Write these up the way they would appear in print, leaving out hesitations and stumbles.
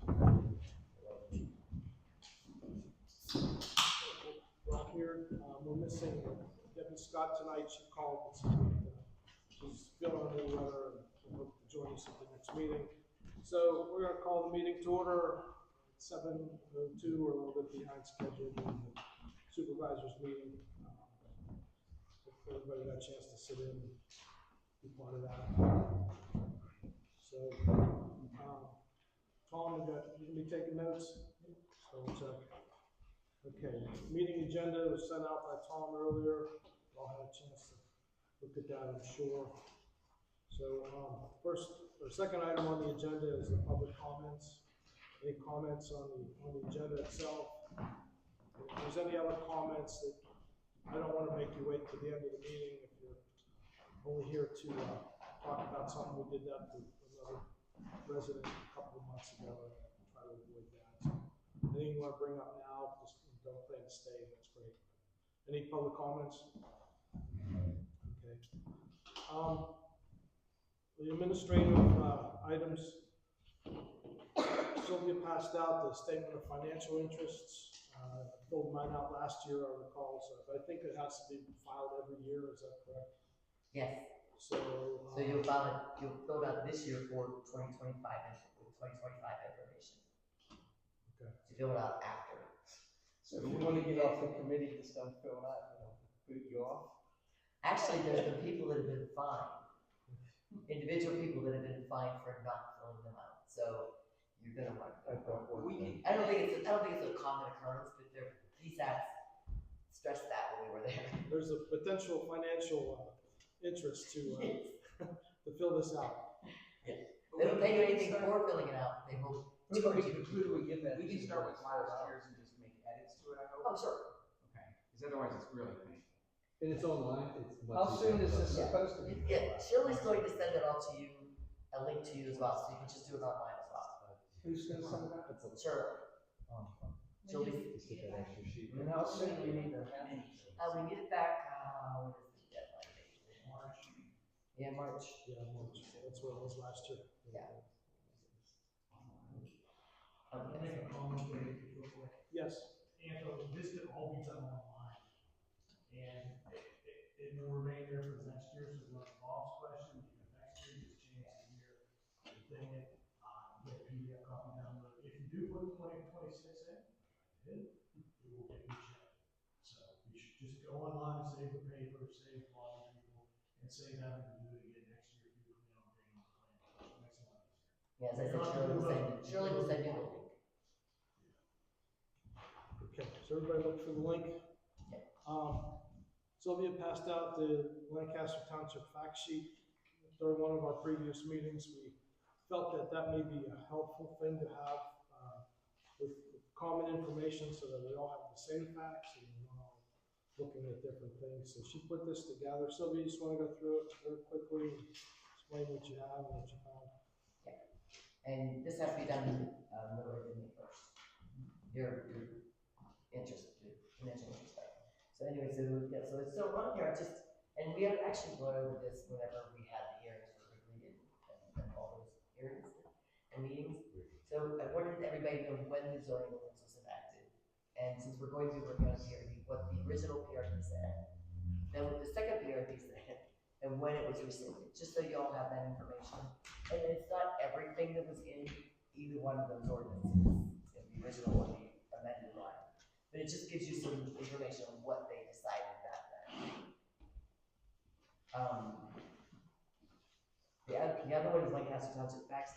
We're here. We're missing Debbie Scott tonight. She called. She's feeling under the weather and will hope to join us at the next meeting. So we're going to call the meeting to order. 7:02. We're a little bit behind schedule in the supervisors meeting. Everybody got a chance to sit in and be part of that. So, Tom, you can be taking notes. So we'll check. Okay, meeting agenda was sent out by Tom earlier. We all had a chance to look at that, I'm sure. So, second item on the agenda is the public comments. Any comments on the agenda itself? If there's any other comments that I don't want to make you wait to the end of the meeting. If you're only here to talk about something, we did that to another resident a couple of months ago. And try to avoid that. So, anything you want to bring up now, just don't plan to stay. That's great. Any public comments? Okay. The administrative items. Sylvia passed out the statement of financial interests. I filled mine out last year, I recall. So I think it has to be filed every year. Is that correct? Yes. So you'll fill it out this year for 2025 information. Okay. So you fill it out after. So if you want to get off the committee, just don't fill it out, boot you off. Actually, there's been people that have been fined. Individual people that have been fined for not filling them out. So you're gonna want to. I don't think it's a common occurrence, but PSATs stressed that when we were there. There's a potential financial interest to to fill this out. Yeah. They don't pay you anything for filling it out. They will. Who do we give that? We can start with last year's and just make edits to it, I hope. Oh, sure. Okay, because otherwise it's really painful. And it's online. How soon is this supposed to be? Yeah, Shirley's going to send it all to you, a link to you as well, so you can just do it online as well. Who's going to send that? Shirley. Shirley. Just get that extra sheet. And how soon do we need to have it? We need it back, what is the deadline date? March. Yeah, March. Yeah, March. That's what it was last year. Yeah. Yes. And so this could all be done online. And it will remain there for the next year, so it's not Bob's question, because next year you just change the year, the thing, get a PDF copy download. If you do put 2026 in, it will get you checked. So you should just go online, save the paper, save a lot of people, and save having to do it again next year if you plan on being on the plan. It makes it a lot easier. Yeah, as I said, Shirley will send you the link. Okay, so everybody look for the link. Sylvia passed out the Lancaster Township fact sheet during one of our previous meetings. We felt that may be a helpful thing to have with common information so that we all have the same facts and we're all looking at different things. So she put this together. Sylvia, you just want to go through it very quickly, explain what you have and what you found. Yeah. And this has to be done no later than May 1st. Your financial interest. So anyway, so it's still on here. And we have actually gone over this whenever we had the hearings for Wrigley and all those hearings and meetings. So I wanted everybody to know when the zoning ordinance was enacted. And since we're going to be working on PRD, what the original PRD said, then what the second PRD said, and when it was rescinded, just so you all have that information. And it's not everything that was in either one of those ordinances, in the original or the amended one. But it just gives you some information on what they decided back then. The other one is Lancaster Township facts.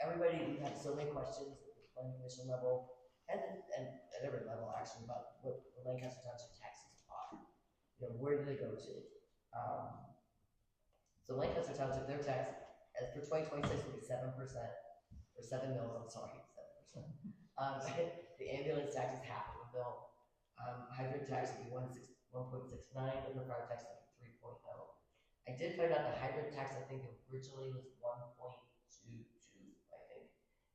Everybody had so many questions at the planning commission level and at every level actually about what the Lancaster Township taxes are. Where do they go to? So Lancaster Township, their tax as for 2026 will be 7%, or 7 mils. I'm sorry, 7%. The ambulance tax is half of a mil. Hydrant tax will be 1.69, and the fire tax will be 3.0. I did find out the hydrant tax I think originally was 1.22, I think,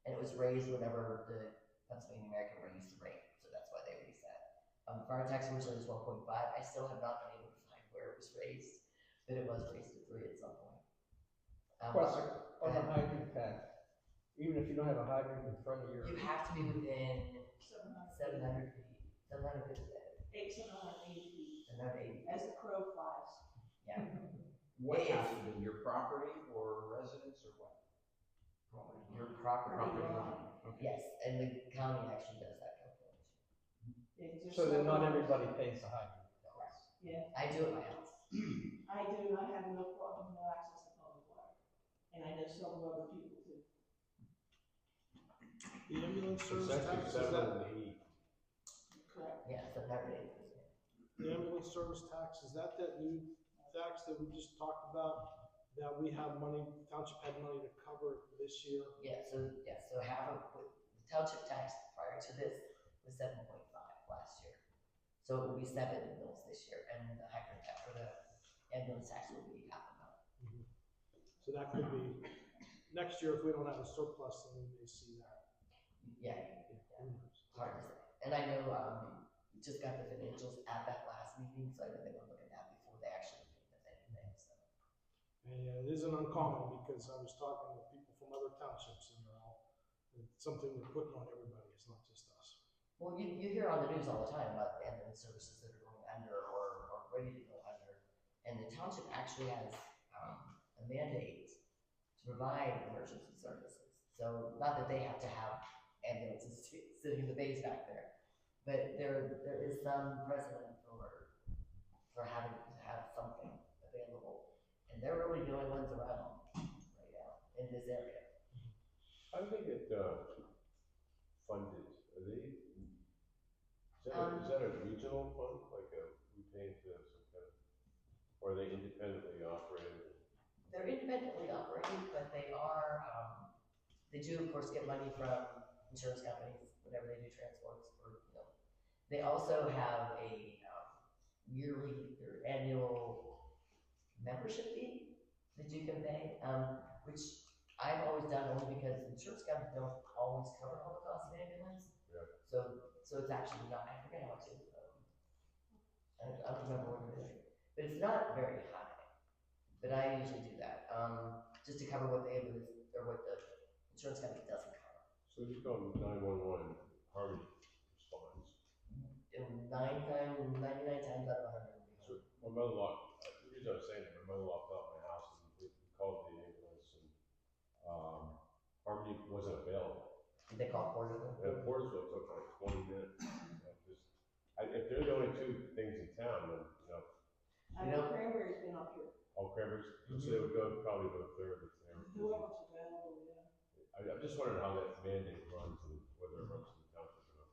and it was raised whenever the Pennsylvania American raised the rate, so that's why they raised that. Fire tax originally was 1.5. I still have not been able to find where it was raised, but it was raised to 3 at some point. Question on the hydrant tax. Even even if you don't have a hydrant in front of your. You have to be within 700 700 feet, 750, 780 feet, 780. as the crow flies. Yeah. What It's- has to be, your property or residence or what? Your property. line. Okay. Yes, and the county actually does that calculation. Yeah, 'cause there's So then not several- everybody pays the hydrant. Yeah, I do at my house. I do, I have no problem, no access to public water. And I know several other people too. The ambulance It's service actually tax, is that, 780. Correct. Yeah, 780. the ambulance service tax, is that new tax that we just talked about? That we have money, township had money to cover this year? So half of, the township tax prior to this was 7.5 last year. So it will be 7 mils this year, and the hydrant tax, or the ambulance tax will be half a mil. So that could be, next year, if we don't have a surplus, then we may see that. Yeah, hard to say. And I know, just got the financials at that last meeting, so I know they were looking at before they actually paid us anything, so. And it isn't uncommon, because I was talking with people from other townships, and it's something we're putting on everybody, it's not just us. Well, you hear on the news all the time about the ambulance services that are going under or ready to go under. And the township actually has a mandate to provide emergency services. So not that they have to have ambulances sitting in the bays back there, but there is some precedent for having to have something available. And they're really the only ones around right now in this area. How do they get funded? Are they, is that a regional fund, like we pay into some kind of, or are they independently operated? They're independently operated, but they are, they do of course get money from insurance companies whenever they do transports or, they also have a yearly or annual membership fee that you can pay, which I've always done only because insurance companies don't always cover all the costs of ambulance. Yeah. So it's actually not, I forget how much it is. I don't remember what it is, but it's not very high. But I usually do that, just to cover what the ambulance, or what the insurance company doesn't cover. So you call 911, Harmony responds. And 99 times out of 100. So my mother-in-law, the reason I was saying that, my mother-in-law fell at my house and we called the ambulance and Harmony wasn't available. They call Porterville. And Portisville took like 20 minutes. If they're the only two things in town, then, I know Cranberry's been up here. all Cranberries, so they would probably go third if they were. Whoever's available, yeah. I'm just wondering how that mandate runs and whether it runs to the township or not.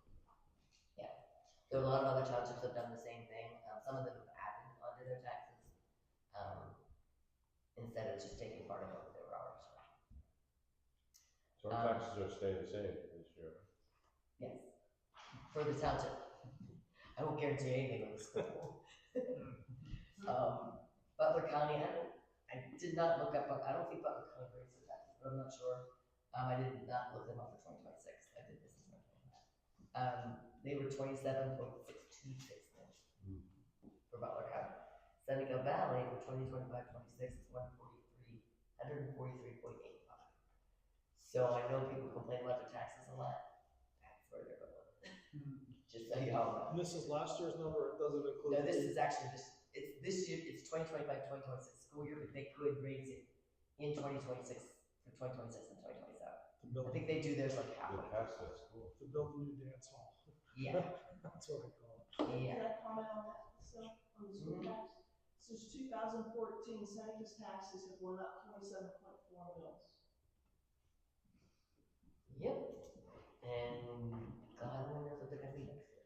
So a lot of other townships have done the same thing. Some of them have added onto their taxes, instead of just taking part of what they were already charged. So our taxes are staying the same this year. Yes, for the township. I won't guarantee anything with the school. Butler County, I did not look up, I don't think Butler County raised their taxes, but I'm not sure. I did not look them up for 2026. I did this in 2025. They were 27.626 mils for Butler County. Seneca Valley for 2025-26 is 143.85. So I know people complain about their taxes a lot. That's where they're going. Just so you all know. And this is last year's number, it doesn't include. No, this is actually it's this year, it's 2025-2026 school year, but they could raise it in 2026 for 2026 and 2027. To build, I think they do theirs like They halfway. passed that school. to build a new dance hall, Yeah, that's what I call it. yeah. Can I comment on that, so, on the school tax? Since 2014, Seneca's taxes have went up 27.4 mils. Yep. And God only knows what they're gonna be next year.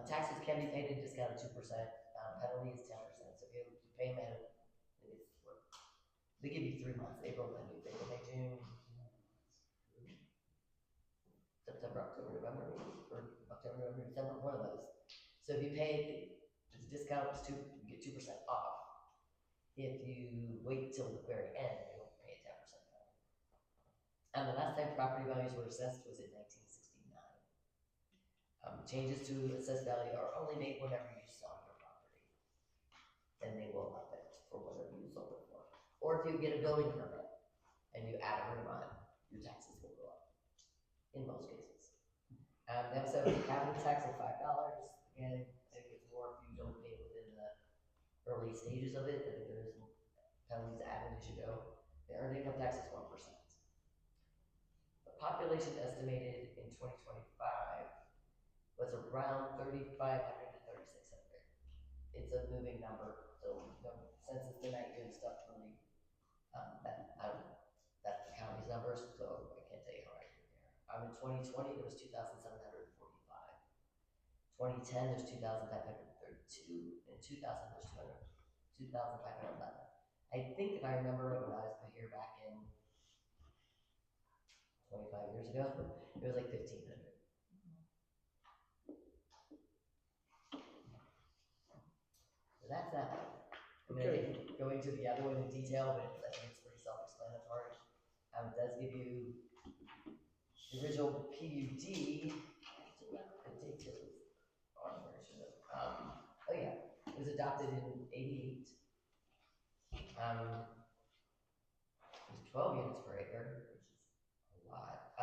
Taxes can be paid at a discount of 2%. Penalty is 10%. So if you pay them at, they give you 3 months: April, May, June, September, October, November, or October, November, December. One of those. So if you pay, the discount is you get 2% off. If you wait till the very end, you'll pay a 10% penalty. And the last time property values were assessed was in 1969. Changes to assessed value are only made whenever you sell your property. Then they will up it for whatever you sold it for. Or if you get a building permit and you add a room on, your taxes will go up, in most cases. They also have a capital tax of $5, again, I think it's more if you don't pay within the early stages of it, I think there is penalties added as you go. The earned income tax is 1%. The population estimated in 2025 was around 3,500 to 3,600. It's a moving number, so census the night and stuff really, that's the county's numbers, so I can't tell you how accurate they are. In 2020, there was 2,745. 2010, there's 2,532. In 2000, there's 2,511. I think if I remember right, when I was here back in 25 years ago, it was like 1,500. So that's that. I mean, I think going to the other one in detail, but I think it's pretty self-explanatory. It does give you the original PUD. The date is on where it should have. Oh yeah, it was adopted in '88. It was 12 units per acre, which is a lot.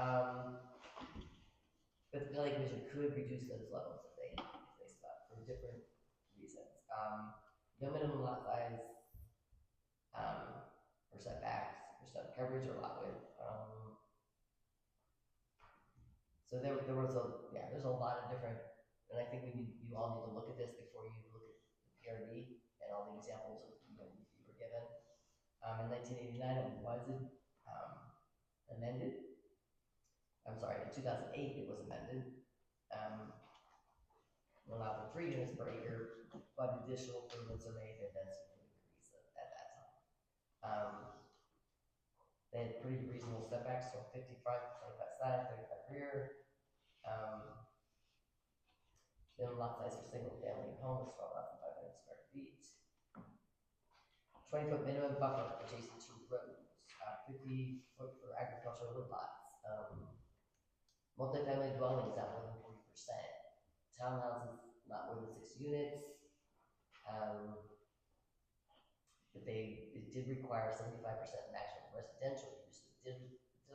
But the Valley Commission could reduce those levels if they stopped for different reasons. No minimum lot size, or setbacks, or set coverage or lot width. So there's a lot of different, and I think you all need to look at this before you look at the PRD and all the examples of you were given. In 1989, it was amended. I'm sorry, in 2008 it was amended. Allowed for 3 units per acre, but additional improvements are made and density will increase at that time. They had pretty reasonable setbacks, so 55, 25 side, 35 rear. Minimum lot size for single family home is 12,500 square feet. 20-foot minimum buffer adjacent to roads, 50 foot for agricultural woodlots. Multifamily dwellings not more than 40%. Townhouses not more than 6 units. But it did require 75% maximum residential use. It did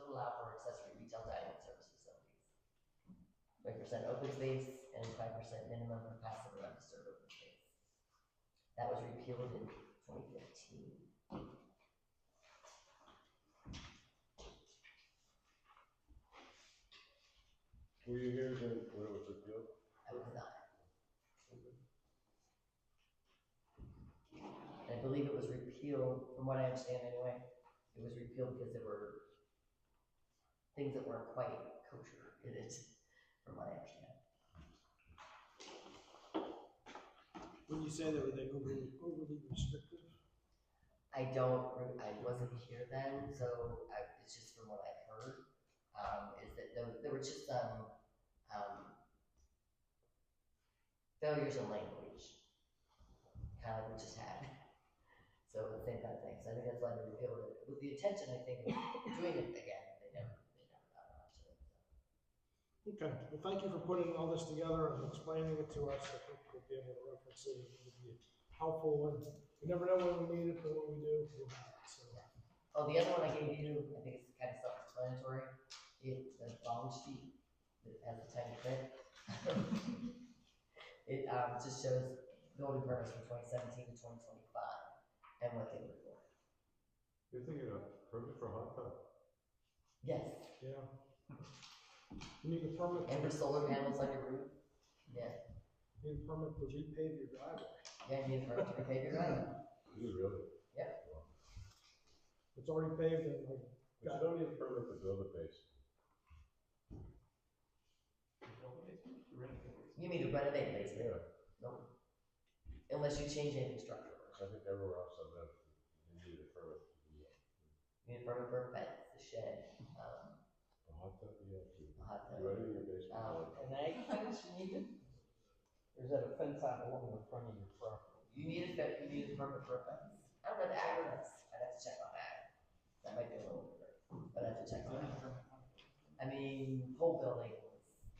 allow for accessory retail dining and service facilities. 20% open space and 5% minimum for passive or undisturbed open space. That was repealed in 2015. Were you here when it was repealed? I was not. And I believe it was repealed, from what I understand anyway, it was repealed because there were things that weren't quite kosher in it, from what I understand. Would you say that were they overly restrictive? I wasn't here then, so it's just from what I've heard, is that there were just some failures in language, kind of like we just had. So the same kind of thing. So I think that's why they repealed it. With the intention, I think, of doing it again, they never got around to it. Okay, well, thank you for putting all this together and explaining it to us. I think we'll be able to reference it. It will be helpful, and we never know when we need it, but when we do, we'll have it. So. Oh, the other one I gave you, I think it's kind of self-explanatory. It's the bond sheet that has a tiny print. It just shows building permits from 2017 to 2025 and what they were for. You're thinking of permit for hot tub? Yes. Yeah. You need a permit. And for solar panels on your roof. Yeah. You need a permit to repave your driveway. Yeah, you need a permit to repave your driveway. You really? Yep. It's already paved and like. But you don't need a permit to build a base. You mean to renovate basement? Yeah. Nope. Unless you change anything structural. I think everywhere else I've been, you need a permit to do that. You need a permit for a fence, a shed, A hot tub, you have to. a hot tub. Do anything in your basement. An ag fence needed? Or is that a fence out along the front of your property? You need a permit for a fence. I don't know the ag ordinance. I'd have to check on that. That might be a little different, but I have to check on that. I mean, whole buildings,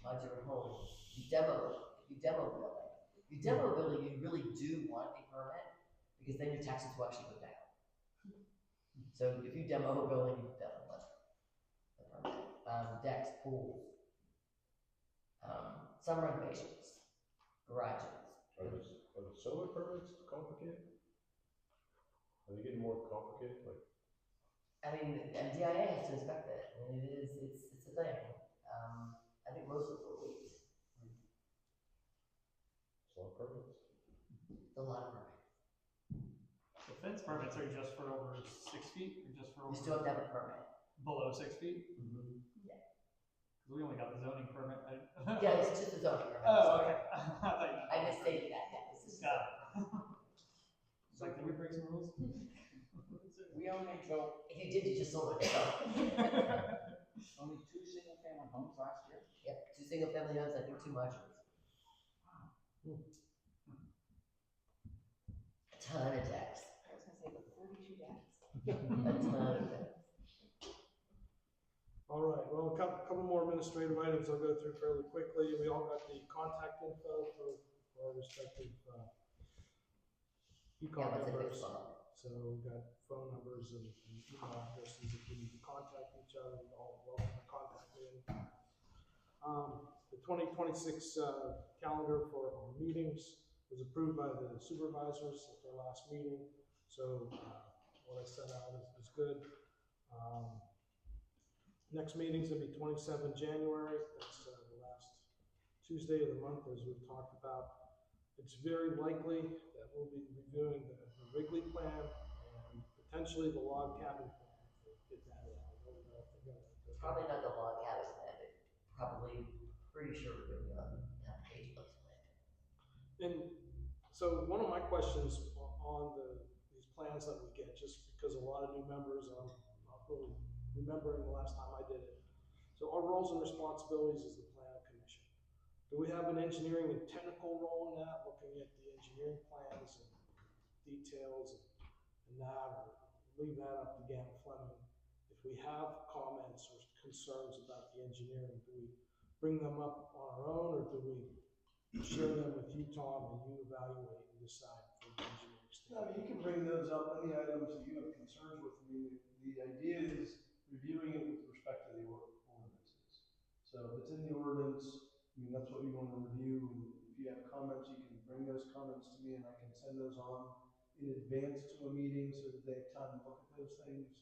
modular homes, you demo building, you really do want a permit, because then your taxes will actually go down. So if you demo a building, you definitely want the permit. Decks, pools, some renovations, garages. Are the solar permits complicated? Are they getting more complicated, like? I mean, MDIA has to inspect it. I mean, it's a thing. I think most of them are weeks. Solar permits? It's a lot of permits. The fence permits are just for over 6 feet, or just for You over still have to have a permit. below 6 feet? Mm-hmm. Because we only got the zoning permit. Yeah, it's just a zoning permit. Oh, sorry. okay. I thought you I just stated that, yeah. This is got it. It's like, did we break some rules? We only built If you did, you just sold it. So. only 2 single-family homes last year. Yep, 2 single family homes, I think 2 modules. A ton of decks. I was gonna say, but 42 decks. A ton of decks. All right, well, a couple more administrative items I'll go through fairly quickly. We all got the contact info for our respective Yeah, e-com what's a good members. phone? So we've got phone numbers and email addresses if we need to contact each other, we're all welcome to contact in. The 2026 calendar for our meetings was approved by the supervisors at their last meeting. So what I sent out is good. Next meeting's gonna be 27 January. That's the last Tuesday of the month, as we've talked about. It's very likely that we'll be reviewing the Wrigley plan and potentially the log cabin plan. If we get that in. I don't know if they're gonna. Probably not the log cabin plan, but probably pretty sure we're gonna be on that page looks plan. And so one of my questions on these plans that we get, just because a lot of new members, I'm not really remembering the last time I did it. So our roles and responsibilities as the planning commission. Do we have an engineering and technical role in that, looking at the engineering plans and details and that, or leave that up to Gam Fleming? If we have comments or concerns about the engineering, do we bring them up on our own, or do we share them with you, Tom, and you evaluate and decide for the engineering No, standard? you can bring those up, any items that you have concerns with. I mean, the idea is reviewing it with respect to the ordinances. So if it's in the ordinance, I mean, that's what you want to review. And if you have comments, you can bring those comments to me and I can send those on in advance to a meeting so that they have time to look at those things.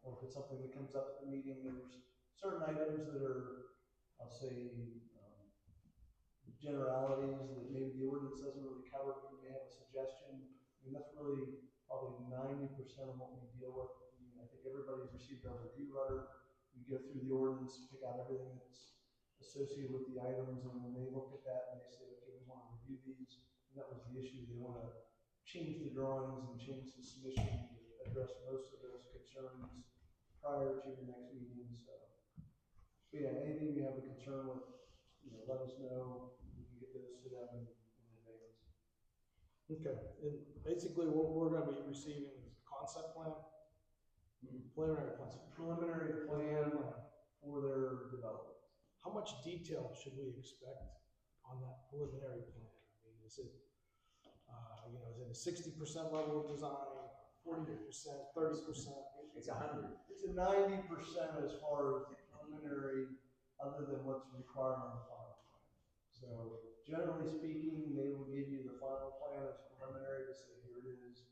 Or if it's something that comes up at the meeting, there's certain items that are, I'll say, generalities that maybe the ordinance doesn't really cover, but you may have a suggestion. I mean, that's really probably 90% of what we deal with. I mean, I think everybody's received our review letter. We go through the ordinance, pick out everything that's associated with the items, and when they look at that and they say, okay, we want to review these, and that was the issue, they want to change the drawings and change the submission to address most of those concerns prior to your next meeting. So, but yeah, anything you have a concern with, let us know. We can get those to them in advance. Okay, and basically what we're gonna be receiving is a concept plan, preliminary plan. Preliminary plan for their development. How much detail should we expect on that preliminary plan? I mean, is it, is it a 60% level of design, 40%, 30%? It's 100. It's a 90% as far as the preliminary, other than what's required on the final plan. So generally speaking, they will give you the final plan as preliminary to say, here it is,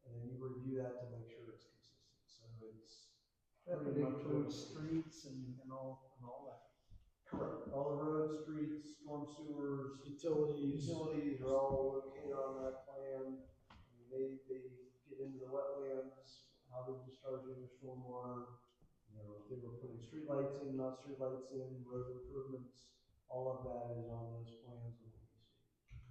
and then you review that to make sure it's consistent. So it's That would pretty much include what- streets and all that. Correct. All the roads, streets, storm sewers, Utilities. utilities are all located on that plan. I mean, they get into the wetlands, how they're discharging their stormwater, if they were putting streetlights in, not streetlights in, road improvements, all of that is on those plans and what you see.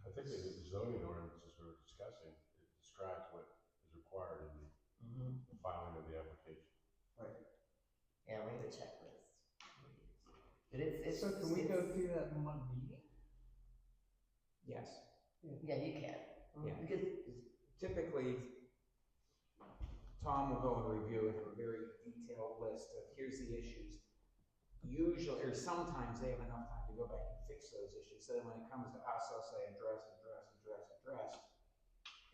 I think the zoning ordinances we were discussing, it describes what is required in the filing of the application. Right. Yeah, we have a checklist. But it's. So can we go through that in one meeting? Yes. Yeah, you can. Yeah. Because, Typically, Tom will go and review it, a very detailed list of here's the issues. Usually, or sometimes they have enough time to go back and fix those issues. So then when it comes to us, they'll say address.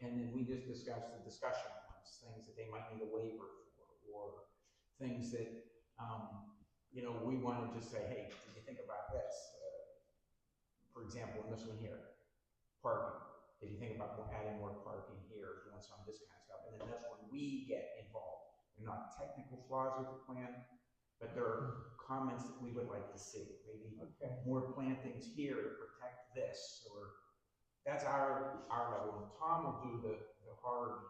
And then we just discuss the discussion points, things that they might need a waiver for. things that, we want to just say, hey, did you think about this? For example, in this one here, parking. Did you think about adding more parking here, doing some of this kind of stuff? And then that's when we get involved. They're not technical flaws with the plan, but there are comments that we would like to see. Maybe more plantings here to protect this, or that's our level. And Tom will do the hard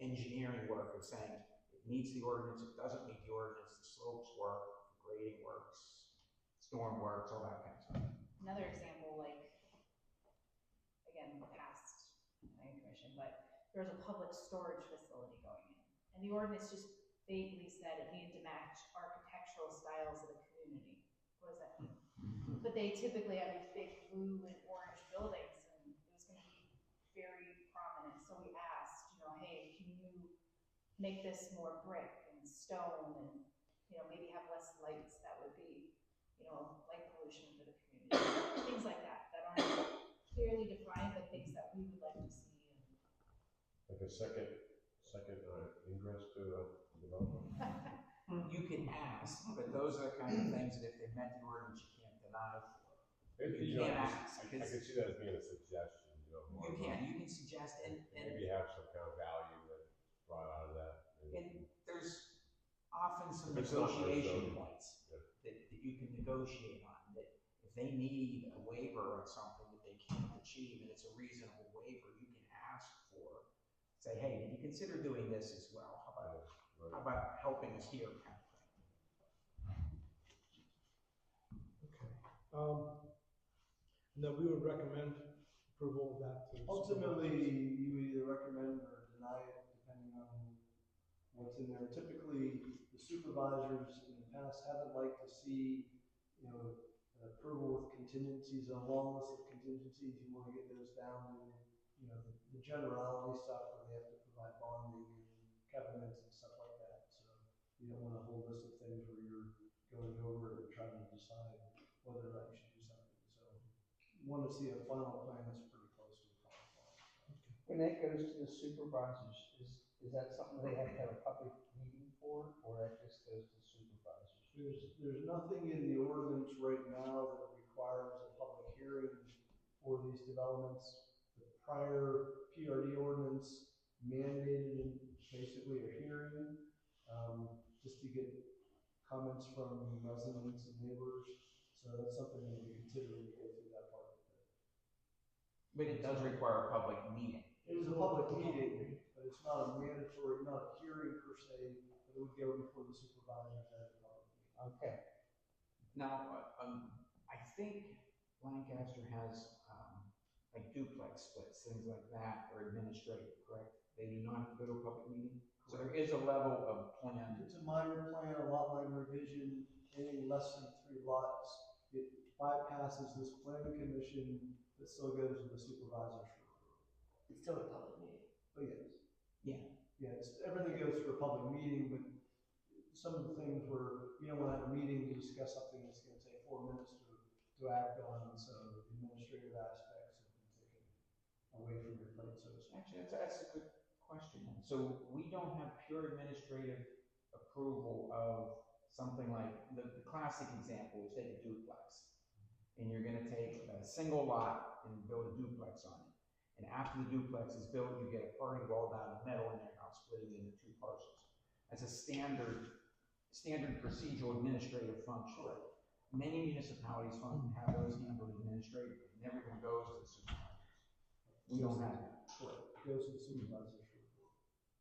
engineering work of saying it meets the ordinance, it doesn't meet the ordinance, the slopes work, the grading works, storm works, all that kind of stuff. Another example, like, again, past planning commission, but there's a public storage facility going in. And the ordinance just vaguely said it needed to match architectural styles of the community. What does that mean? But they typically have these big blue and orange buildings, and it was gonna be very prominent. So we asked, hey, can you make this more brick and stone and, maybe have less lights? That would be, light pollution for the community. Things like that aren't clearly defined, but things that we would like to see. Like a second ingress to a development. You can ask, but those are the kind of things that if they met the ordinance, you can't deny for. You can't ask. I can see that as being a suggestion, more You can suggest, and maybe have some kind of value that's brought out of that. And there's often some It's not negotiation so- points that you can negotiate on, that if they need a waiver on something that they can't achieve, and it's a reasonable waiver, you can ask for, say, hey, did you consider doing this as well? How about helping us here, kind of thing? Okay. No, we would recommend approval of that to. Ultimately, you either recommend or deny it, depending on what's in there. Typically, the supervisors in the past haven't liked to see, an approval with contingencies, a long list of contingencies. You want to get those down to, the generality stuff where they have to provide bonding and covenants and stuff like that. So you don't want a whole list of things where you're going over and trying to decide whether or not you should do something. So you want to see a final plan that's pretty close to a final plan. When that goes to the supervisors, is that something they have to have a public meeting for, or that just goes to supervisors? There's nothing in the ordinance right now that requires a public hearing for these developments. The prior PRD ordinance mandated basically a hearing, just to get comments from residents and neighbors. So that's something that we consider when we go through that part of it. But it does require a public meeting. It is a public meeting, but it's not a mandatory, not a hearing per se, but it would go before the supervisors at a public meeting. Okay. Now, I think Lancaster has like duplex splits, things like that, or administrative, correct? They do not have to go to a public meeting? So there is a level of plan. It's a minor plan, a lot line revision, anything less than 3 lots. It bypasses this planning commission, but still goes to the supervisors for approval. It's still a public meeting. Oh, yes. Yeah. Yeah, everything goes through a public meeting, but some of the things where you don't want to have a meeting to discuss something that's going to take 4 minutes to act on, so the administrative aspects have been taken away from your plate, so to speak. Actually, that's a good question. So we don't have pure administrative approval of something like, the classic example is take a duplex. And you're gonna take a single lot and build a duplex on it. And after the duplex is built, you get a party wall down the middle and they're now splitting into 2 parcels. That's a standard procedural administrative function. Many municipalities have those handled administratively, and everything goes to the supervisors. We don't have that. Correct. It goes to the supervisors for approval.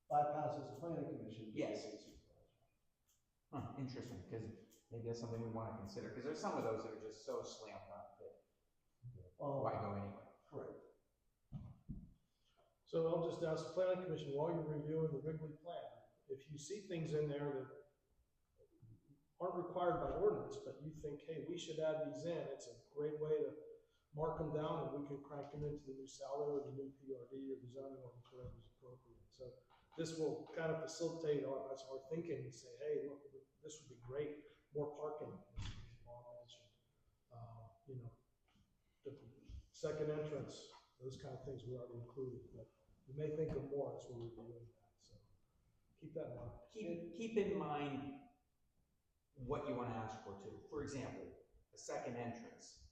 Bypasses the planning commission. Yes. Goes to the supervisors. Interesting, because maybe that's something we want to consider, because there's some of those that are just so slam dunk that why go anyway? Correct. So I'll just ask the planning commission, while you're reviewing the Wrigley plan, if you see things in there that aren't required by ordinance, but you think, hey, we should add these in, it's a great way to mark them down and we can crank them into the new salary or the new PRD or the zoning ordinance, whatever is appropriate. So this will kind of facilitate our thinking and say, hey, look, this would be great, more parking, as Bob mentioned. The second entrance, those kind of things we already included, but we may think of more as we're reviewing that, so keep that in mind. Keep in mind, what you wanna ask for too. For example, a second entrance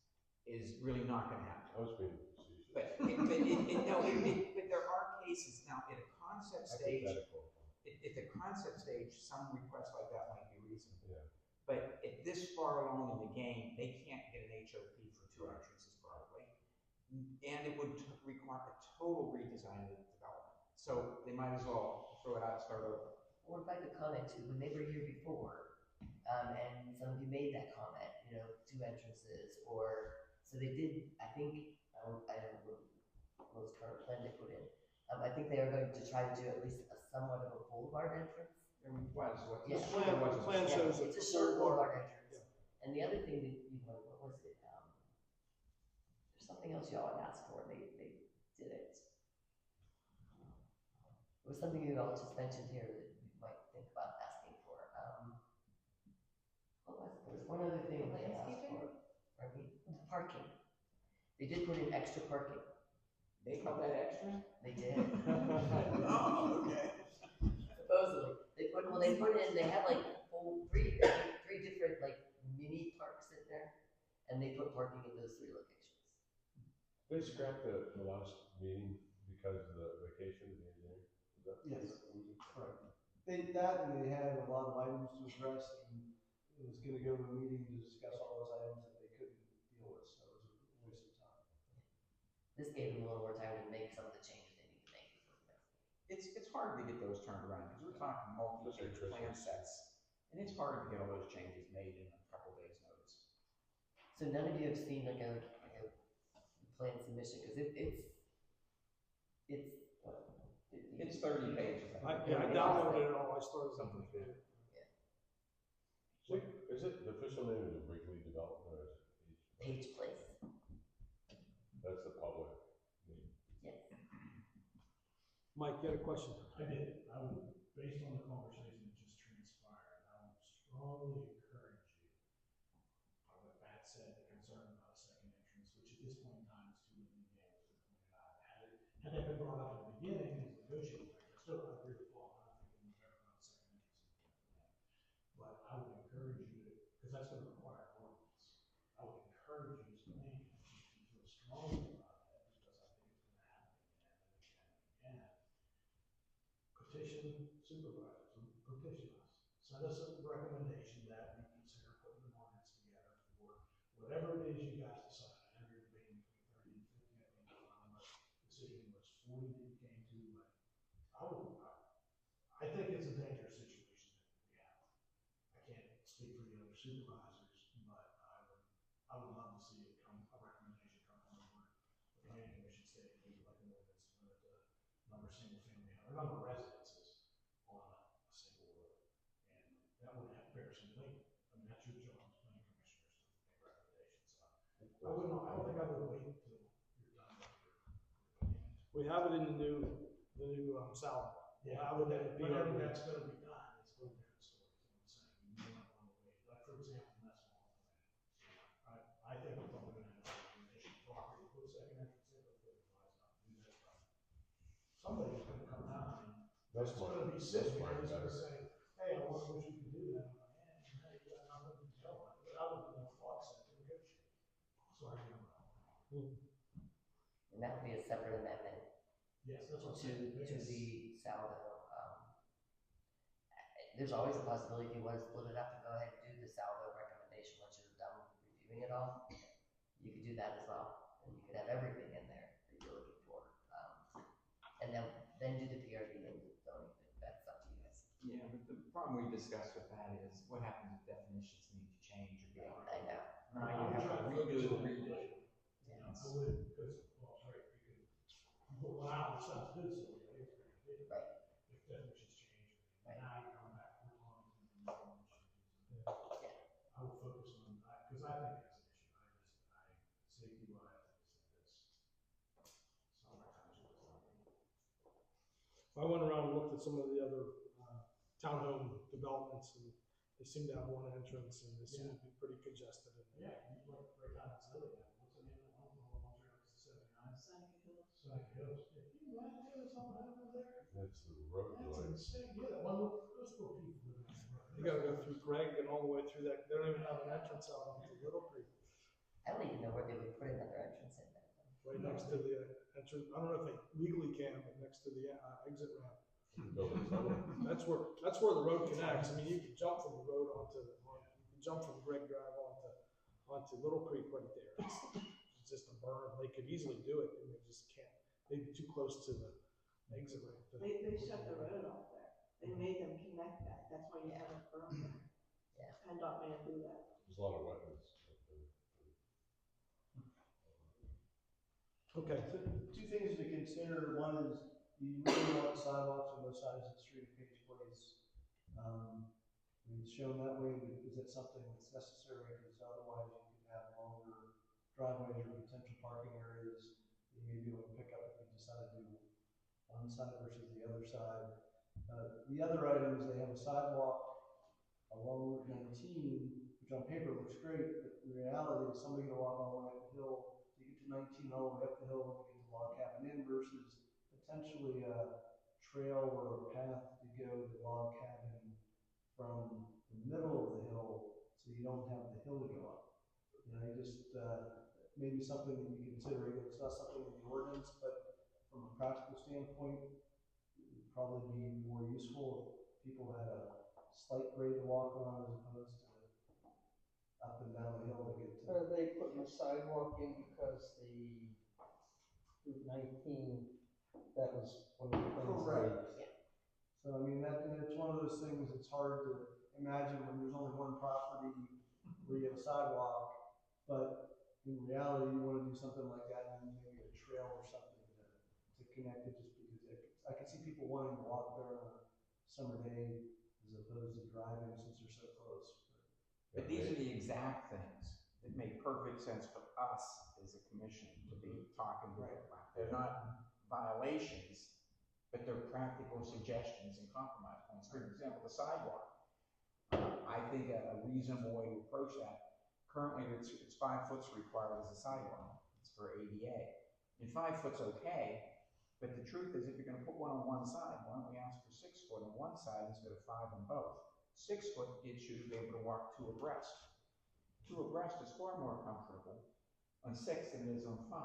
is really not gonna happen. I was being facetious. But there are cases now at a concept stage. Hypothetical. At the concept stage, some requests like that might be reasonable. Yeah. But at this far along in the game, they can't get an HOP for two entrances probably. And it would require a total redesign of the development. So they might as well throw it out and start over. Or if I could comment too, when they were here before, and some of you made that comment, you know, two entrances, or, so they did, I think, I don't know what most current plan they put in. I think they are going to try to do at least a somewhat of a boulevard entrance. There was what? Yeah. The plan Yeah, shows it's a short boulevard. boulevard entrance. And the other thing that you know, what was it? There's something else y'all had asked for, they did it. It was something you all just mentioned here that you might think about asking for. What was it? There was one other thing that they asked for. Pardon me? Parking. They did put in extra parking. They call that extra? They did. Oh, okay. Supposedly. They put in, they had like three different like mini parks in there, and they put parking in those 3 locations. They scrapped the last meeting because of the vacation of the engineer. Is that? Yes, correct. That and they had a lot of items to address, and it was gonna go to a meeting to discuss all those items that they couldn't deal with, so it was a waste of time. This gave them a little more time to make some of the changes they need to make before the next meeting. It's hard to get those turned around because we're talking multi-page plan sets. And it's hard to get all those changes made in a couple days' notice. So none of you have seen like a plan submission, because what? It's 30 pages. I downloaded it all, I started something through it. Is it, the official name is Wrigley Development or is it Page Place. That's the public name. Yes. Mike, you had a question? I did, based on the conversation that just transpired, I would strongly encourage you, what Matt said, the concern about a second entrance, which at this point in time is too late in the game, as we pointed out. Had that been brought up at the beginning, as a negotiating factor, I still don't agree with Paul, I don't think we've ever done a second entrance in the plan. But I would encourage you to, because that's gonna require an ordinance, I would encourage you as a planning commission, if you feel strongly about that, because I think it's gonna happen again and again and again. Petition supervisors, petition us, send us a recommendation that we consider putting an ordinance together for whatever it is you guys decide. I know you're debating between 30 and 50, I think the final decision was 40 that you came to, but I think it's a dangerous situation that we have. I can't speak for the other supervisors, but I would love to see a recommendation come from the board, the planning commission stating we would like an ordinance to limit the number of single family or number of residences on a single road. And that would have to bear some weight. I mean, that's your job as planning commissioners to make recommendations. I don't think I would wait until you're done with your opinion. We have it in the new salad. Yeah, I would then be whenever that's gonna be done, it's a different story, is what I'm saying. You might want to wait, like for example, in that small plan. I think we're probably gonna have a recommendation property, put a second entrance in, but put it wise not to do that, but somebody's gonna come down and That's it's my, gonna be that's sitting my there, he's gonna better. say, hey, I wish you could do that. I'm like, man, hey, you got nothing to tell me, but I would have thought set to negotiate. Sorry, I'm wrong. And that would be a separate amendment Yes, that's what I'm to saying. the saldo. There's always a possibility if you want to split it up and go ahead and do the saldo recommendation once you're done reviewing it all. You could do that as well, and you could have everything in there that you're looking for. And then do the PRD and the zoning, but that's up to you guys. Yeah, but the problem we discussed with that is what happens if definitions need to change or get I know. Now you have to redo the redo. Yeah, I would, because, well, right, you could allow the substitutes, so it's pretty big. Right. If definitions change, Right. now you're coming back, we're talking to the changes. Yeah. I would focus on that, because I think that's an issue, safety wise, summertime is not. I went around and looked at some of the other townhome developments, and they seem to have one entrance, and they seem to be pretty congested. Yeah, you look right down at Silly, what's the name of the one, the one trail, it's 79? Seneca Hills. Seneca Hills. Can you imagine if something happened there? That's the road That's line. insane, yeah, that one, those poor people living on the road. You gotta go through Greg and all the way through that, they don't even have an entrance out onto Little Creek, I don't even know where they would put another entrance in there. right next to the entrance, I don't know if they legally can, but next to the exit ramp. Building somewhere. That's where the road connects. I mean, you can jump from the road you can jump from Greg Drive onto Little Creek right there. It's just a berm. They could easily do it, and they just can't. They'd be too close to the exit ramp. They shut the road off there. They made them connect that. That's why you have a berm there. Yeah. PennDOT made them do that. There's a lot of wetlands. Okay. So, two things to consider. One is you really want sidewalks on both sides of the street at Page Place. It's shown that way, but is that something that's necessary? Because otherwise you could have longer driveways or potential parking areas that you may be able to pick up if you decide to do one side versus the other side. The other item is they have a sidewalk along Route 19, which on paper looks great, but in reality is somebody gonna walk all the way up the hill to get to 19 all the way up the hill when they get to Log Cabin Inn versus potentially a trail or a path to go to Log Cabin from the middle of the hill so you don't have the hill to go up. You know, you just, maybe something that you consider. It's not something in the ordinance, but from a practical standpoint, it would probably be more useful if people had a slight grade to walk on as opposed to up and down the hill to get to. Are they putting a sidewalk in because the Route 19, that was one of the things? Correct. So I mean, it's one of those things that's hard to imagine when there's only one property where you have a sidewalk, but in reality, you want to do something like that and maybe a trail or something to connect it, just because I can see people wanting to walk there on a summer day as opposed to driving since they're so close. But these are the exact things that make perfect sense for us as a commission to be talking about. They're not violations, but they're practical suggestions and compromise points. For example, the sidewalk. I think a reasonable way to approach that, currently it's 5 foot's required as a sidewalk. It's for ADA. And 5 foot's okay, but the truth is if you're gonna put one on one side, why don't we ask for 6 foot on one side instead of 5 on both? 6 foot gets you to be able to walk 2 abreast. 2 abreast is far more comfortable on 6 than it is on 5.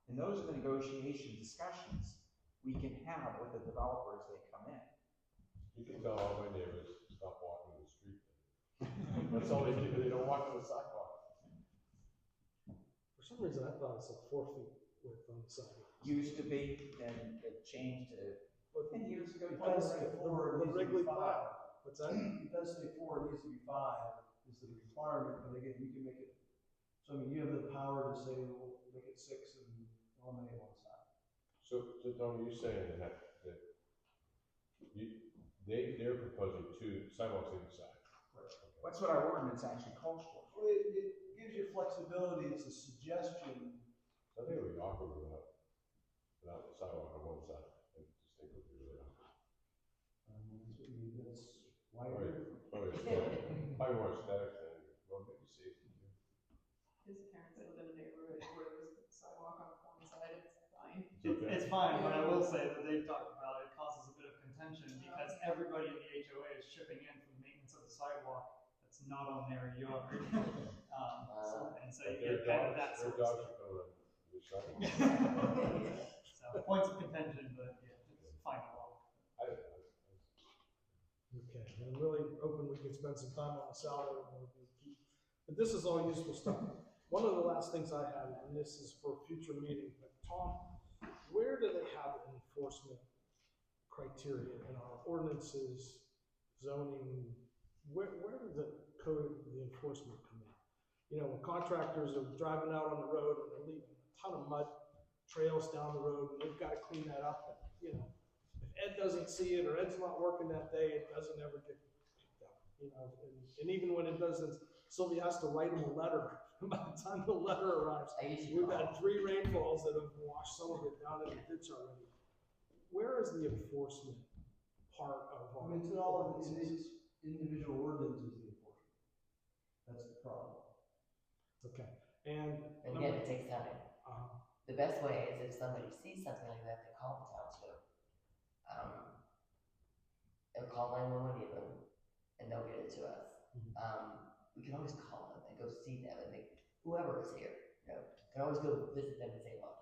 And those are the negotiation discussions we can have with the developer as they come in. You can tell all my neighbors to stop walking the street. That's all they do, they don't walk on the sidewalk. For some reason, I thought it's like 4 feet width on the side. Used to be, then it changed to 10 years ago. It does say 4, The it needs to Wrigley be 5. Plow. What's that? It does say 4, it needs to be 5 is the requirement, but again, you can make it, so I mean, you have the power to say, we'll make it 6 and eliminate one side. So Tony, you're saying that they're proposing 2 sidewalks either side. Correct. That's what our ordinance actually calls for. Well, it gives you flexibility, it's a suggestion. I think it would be awkward without the sidewalk on one side. I just think it would be really awkward. That's why. Probably more aesthetic than, well, maybe safety too. His parents live in a neighborhood where there's a sidewalk on one side, it's fine. It's fine, but I will say that they've talked about it causes a bit of contention because everybody in the HOA is chipping in for the maintenance of the sidewalk that's not on their yard. And so you get kind of that Their sort of dogs stuff. are coming on your sidewalk. So points of contention, but yeah, it's fine along. Okay, I'm really hoping we can spend some time on the salary. But this is all useful stuff. One of the last things I had, and this is for a future meeting, but Tom, where do they have enforcement criteria in our ordinances, zoning? Where does the code, the enforcement come in? You know, when contractors are driving out on the road and they're leaving a ton of mud trails down the road, and they've got to clean that up. And, you know, if Ed doesn't see it or Ed's not working that day, it doesn't ever get picked up. You know, and even when it doesn't, Sylvia has to write him a letter. By the time the letter arrives, we've had 3 rainfalls that have washed some of it down in the ditch already. Where is the enforcement part of our? I mean, it's all in these individual ordinances, the enforcement. That's the problem. Okay, and again, it takes time. Uh-huh. The best way is if somebody sees something like that, they call the township. They'll call 911 even, and they'll get it it to us, we can always call them and go see them and whoever is here, can always go visit them and say, look,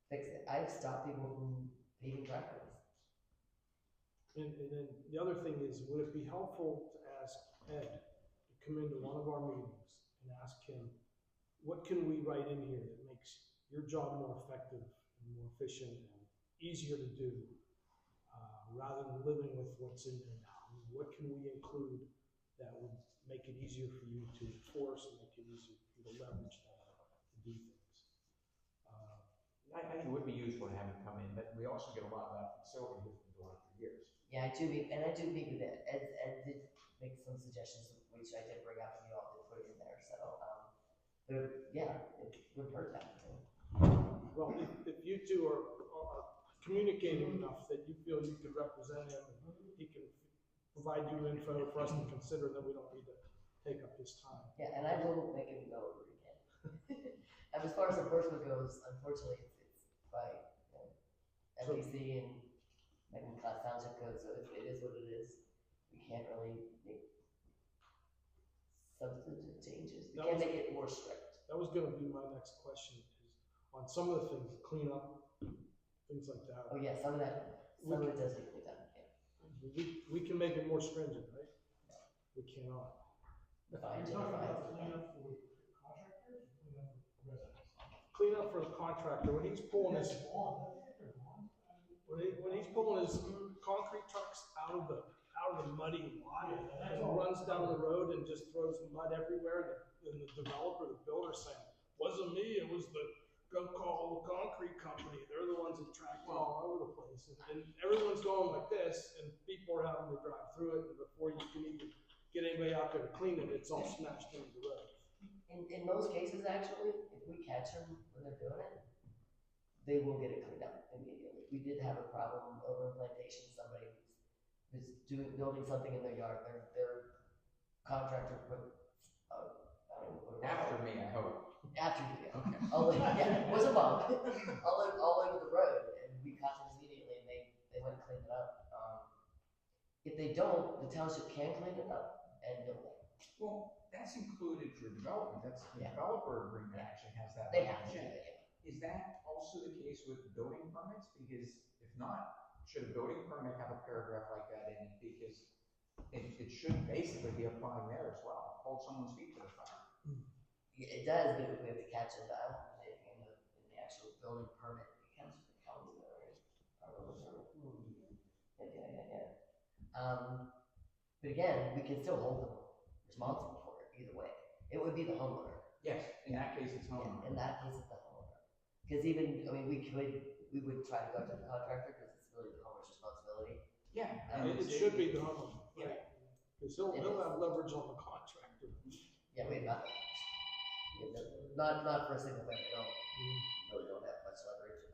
fix it. I've stopped people from paving driveways. And then the other thing is, would it be helpful to ask Ed to come into one of our meetings and ask him, what can we write in here that makes your job more effective and more efficient and easier to do, rather than living with what's in there now? I mean, what can we include that would make it easier for you to enforce and make it easier for you to leverage that to do things? I think it would be useful to have him come in, but we also get a lot of that from Sylvia, who's been doing it for years. Yeah, I do meet with Ed. Ed did make some suggestions, which I did bring up, and you all did put in there. So, but yeah, it would hurt that. Well, if you two are communicating enough that you feel you could represent him and he can provide you info for us to consider, then we don't need to take up his time. Yeah, and I will make him go over again. And as far as enforcement goes, unfortunately, it's by FEC and Class Township code, so it is what it is. We can't really make substantive changes. We can't make it more strict. That was gonna be my next question, is on some of the things, cleanup, things like that. Oh yeah, some of it does need to be done, yeah. We can make it more stringent, right? We cannot. Fine, You're talking fine. about cleanup for contractors, cleanup for residents? Cleanup for the contractor, when he's pulling his, when he's pulling his concrete trucks out of the muddy lot, and runs down the road and just throws mud everywhere, and the developer, the builder saying, wasn't me, it was go call the concrete company, they're the ones that tracked it all over the place, and everyone's going like this, and people are having to drive through it, and before you can even get anybody out there to clean it, it's all smashed into the road. In most cases, actually, if we catch them when they're doing it, they will get it cleaned up immediately. We did have a problem over in Plantation. Somebody was building something in their yard. Their contractor put, I don't know what it was. After me, I hope. After you, yeah. Okay. Yeah, it was a bump. all over the road, and we caught them immediately, and they went and cleaned it up. If they don't, the township can clean it up and build it. Well, that's included for development, that's the developer agreement actually has that. They have to do language. it, yeah. Is that also the case with building permits? Because if not, should a building permit have a paragraph like that in it? Because it should basically be applying there as well, hold someone's feet to the fire. Yeah, it does, but we have to catch it down in the actual building permit. It comes from the county, right? But again, we can still hold them responsible for it either way. It would be the homeowner. Yes, in that case, it's homeowner. In that case, it's the homeowner. Because even, I mean, we would try to go to the contractor because it's really the homeowner's responsibility. Yeah. It should be the homeowner. Yeah. Because he'll have leverage on the contractor. Yeah, we have nothing. Not for a single family home. Really don't have much leverage.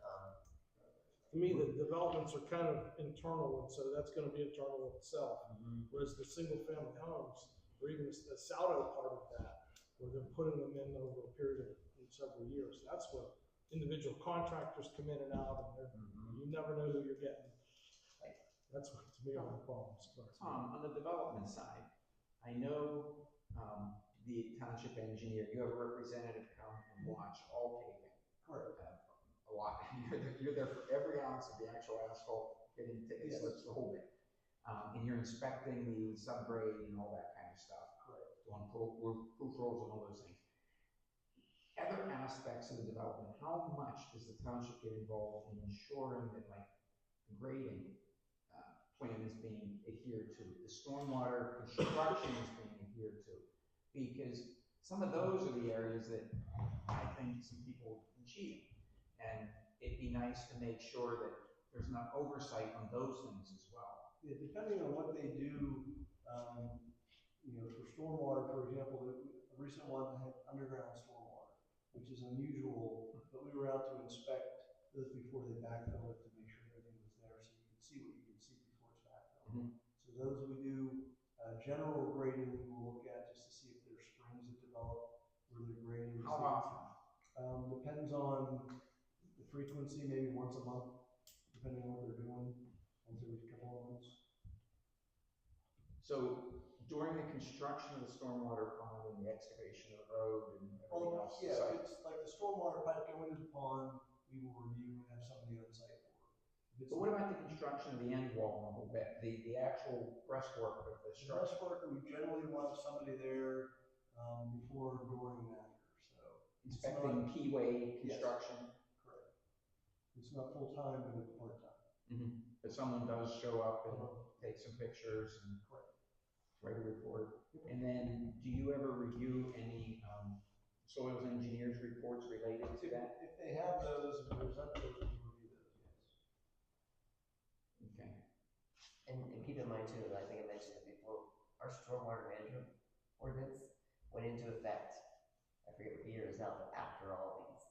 To me, the developments are kind of internal, and so that's gonna be internal itself. Whereas the single family homes, or even the Saldo part of that, where they're putting them in over a period of several years, that's where individual contractors come in and out, and you never know who you're getting. That's what, to me, are the problems. Tom, on the development side, I know, the township engineer, you have a representative come and watch all paving. Correct. A lot. You're there for every ounce of the actual asphalt, getting ticket slips, the whole bit. And you're inspecting the subgrade and all that kind of stuff. Correct. Doing proof rolls and all those things. Other aspects of the development, how much does the township get involved in ensuring that, like, the grading plan is being adhered to, the stormwater construction is being adhered to? Because some of those are the areas that I think some people have been cheating. And it'd be nice to make sure that there's enough oversight on those things as well. Yeah, depending on what they do, for stormwater, for example, the recent one had underground stormwater, which is unusual, but we were out to inspect those before they backfill it to make sure everything was there, so you can see what you can see before it's backfilled. So those we do. General grading we will look at just to see if there's springs that develop where they're grading. How often? Depends on the frequency, maybe once a month, depending on what they're doing, once every couple of months. So during the construction of the stormwater pond and the excavation of the road and everything else. Yeah, site- if it's like the stormwater pipe going into the pond, we will review and have somebody on site for it. If it's But what about the construction of the end wall and the whole bit, the actual breastwork of the structure? Stress work, we generally want somebody there, before, during, and after, so. it's Inspecting not- keyway Yes. construction? Correct. It's not full-time, but it's part-time. But someone does show up and take some pictures and Correct. write a report. And then, do you ever review any soils engineers reports related to that? If they have those and present those, we review those, yes. Okay. And keep in mind too, and I think I mentioned it before, our stormwater management ordinance went into effect, I forget what year it is now, but after all these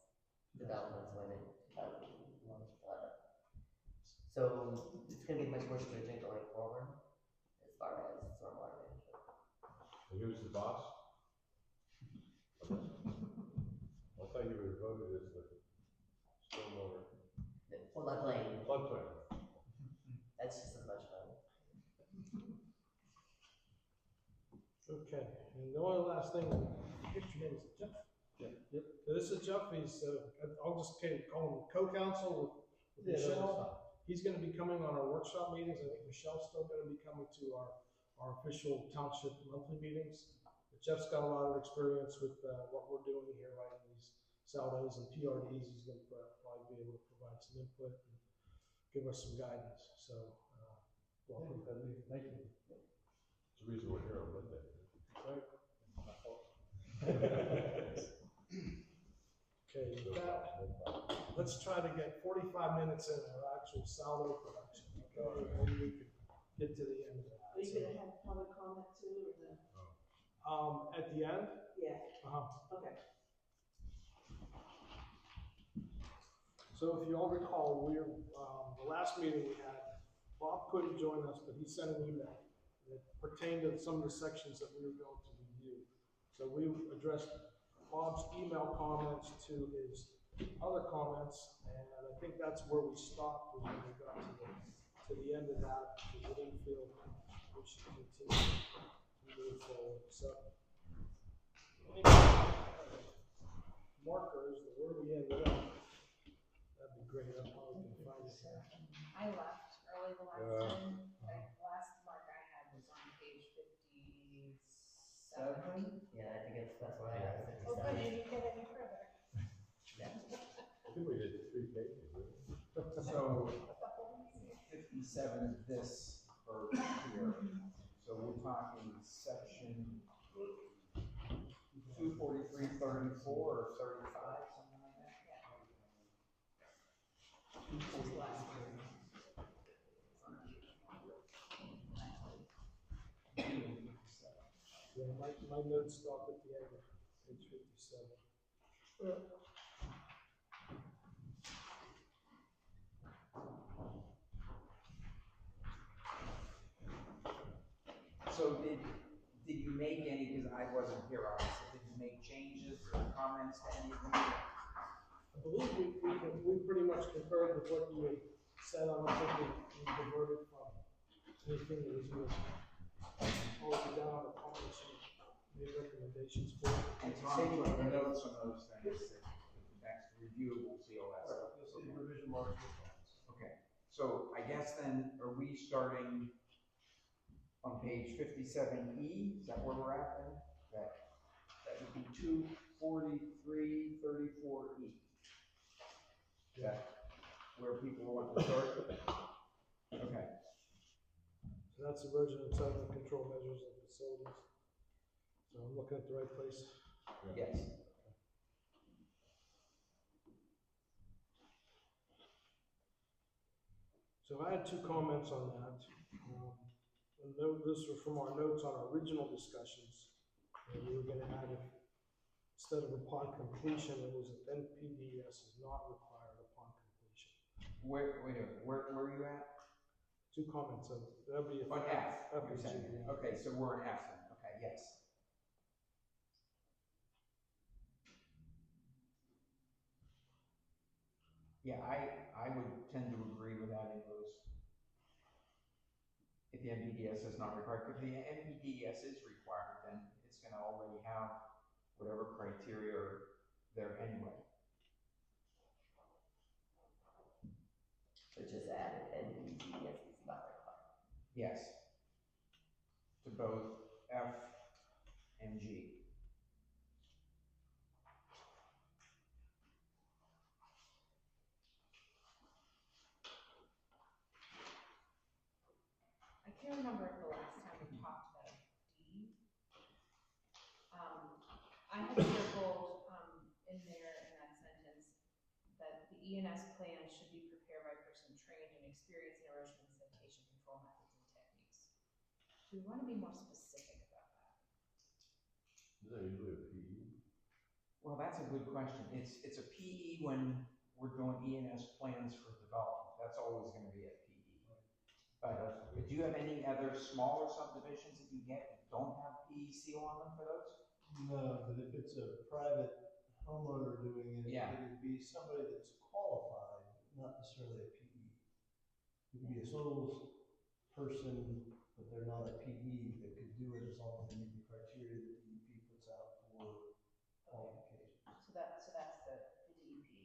developments went in 2011. So it's gonna be much more stringent going forward as far as stormwater management. And who's the boss? I thought you were voted as the stormwater. Floodplain, Floodplain. that's just as much fun. Okay, and the only last thing, what's your name, is it Jeff? Yep. So this is Jeff, he's, I'll just call him co-counsel with Yeah, that's Michelle. He's gonna be coming on our workshop meetings, I think Michelle's still gonna be coming to our official township monthly meetings. But Jeff's got a lot of experience with, what we're doing here, writing these SALDOs and PRDs, he's gonna probably be able to provide some input and give us some guidance, so, welcome. Thank you. It's the reason we're here on Monday. Right. Okay, with that, let's try to get 45 minutes in our actual saldo production, okay? Maybe we could get to the end of that. Are you gonna have public comment too, or the? At the end? Yeah, Uh-huh. okay. So if you all recall, the last meeting we had, Bob couldn't join us, but he sent an email that pertained to some of the sections that we were going to review. So we addressed Bob's email comments to his other comments, and I think that's where we stopped when we got to the end of that, because we didn't feel we should continue to move forward. So, any markers, where we ended up, that'd be great. I probably can find it here. I left early the last time, like, the last mark I had was on page 57. Yeah, I think that's what I have. Oh, but you didn't get any further. I think we did 3 pages, didn't we? So 57 is this for here. So we're talking section 243, 34, or 35, something like that? Yeah, my notes stop at the end of page 57. So did you make any, because I wasn't here obviously, did you make changes or comments to any of them? I believe we pretty much concurred with what you had said. I don't think we diverted from anything that was good. Hold it down, the comments, and made recommendations for it. And Tom took the notes on those things, that the next review, we'll see all that stuff. You'll see the revision marks. Okay, so I guess then, are we starting on page 57E? Is that where we're at then? That would be 243, 34E. Is that where people want to start? Okay. So that's erosion and sediment control measures and facilities. So I'm looking at the right place. Yes. So I had 2 comments on that. And those were from our notes on our original discussions. And we were gonna add it, instead of upon completion, it was NPDES is not required upon completion. Where are you at? 2 comments of, that'd be. On F, F you're is saying. G, yeah. Okay, so we're in F then. Okay, yes. Yeah, I would tend to agree with adding those. If the NPDES is not required, if the NPDES is required, then it's gonna already have whatever criteria are there anyway. So just add it, and yes, it's not required. Yes. To both F and G. I can't remember if the last time we talked about D. I had circled, in there, in that sentence, that the ENS plan should be prepared by a person trained and experienced in erosion and sedimentation control methods and techniques. Do we want to be more specific about that? Is that usually a PE? Well, that's a good question. It's a PE when we're doing ENS plans for development. That's always gonna be a PE. But do you have any other smaller subdivisions that you get that don't have PE seal on them for those? No, but if it's a private homeowner doing it, Yeah. it would be somebody that's qualified, not necessarily a PE. It could be a sole person, but they're not a PE that could do it as long as they meet the criteria that DEP puts out for qualifications. So that's the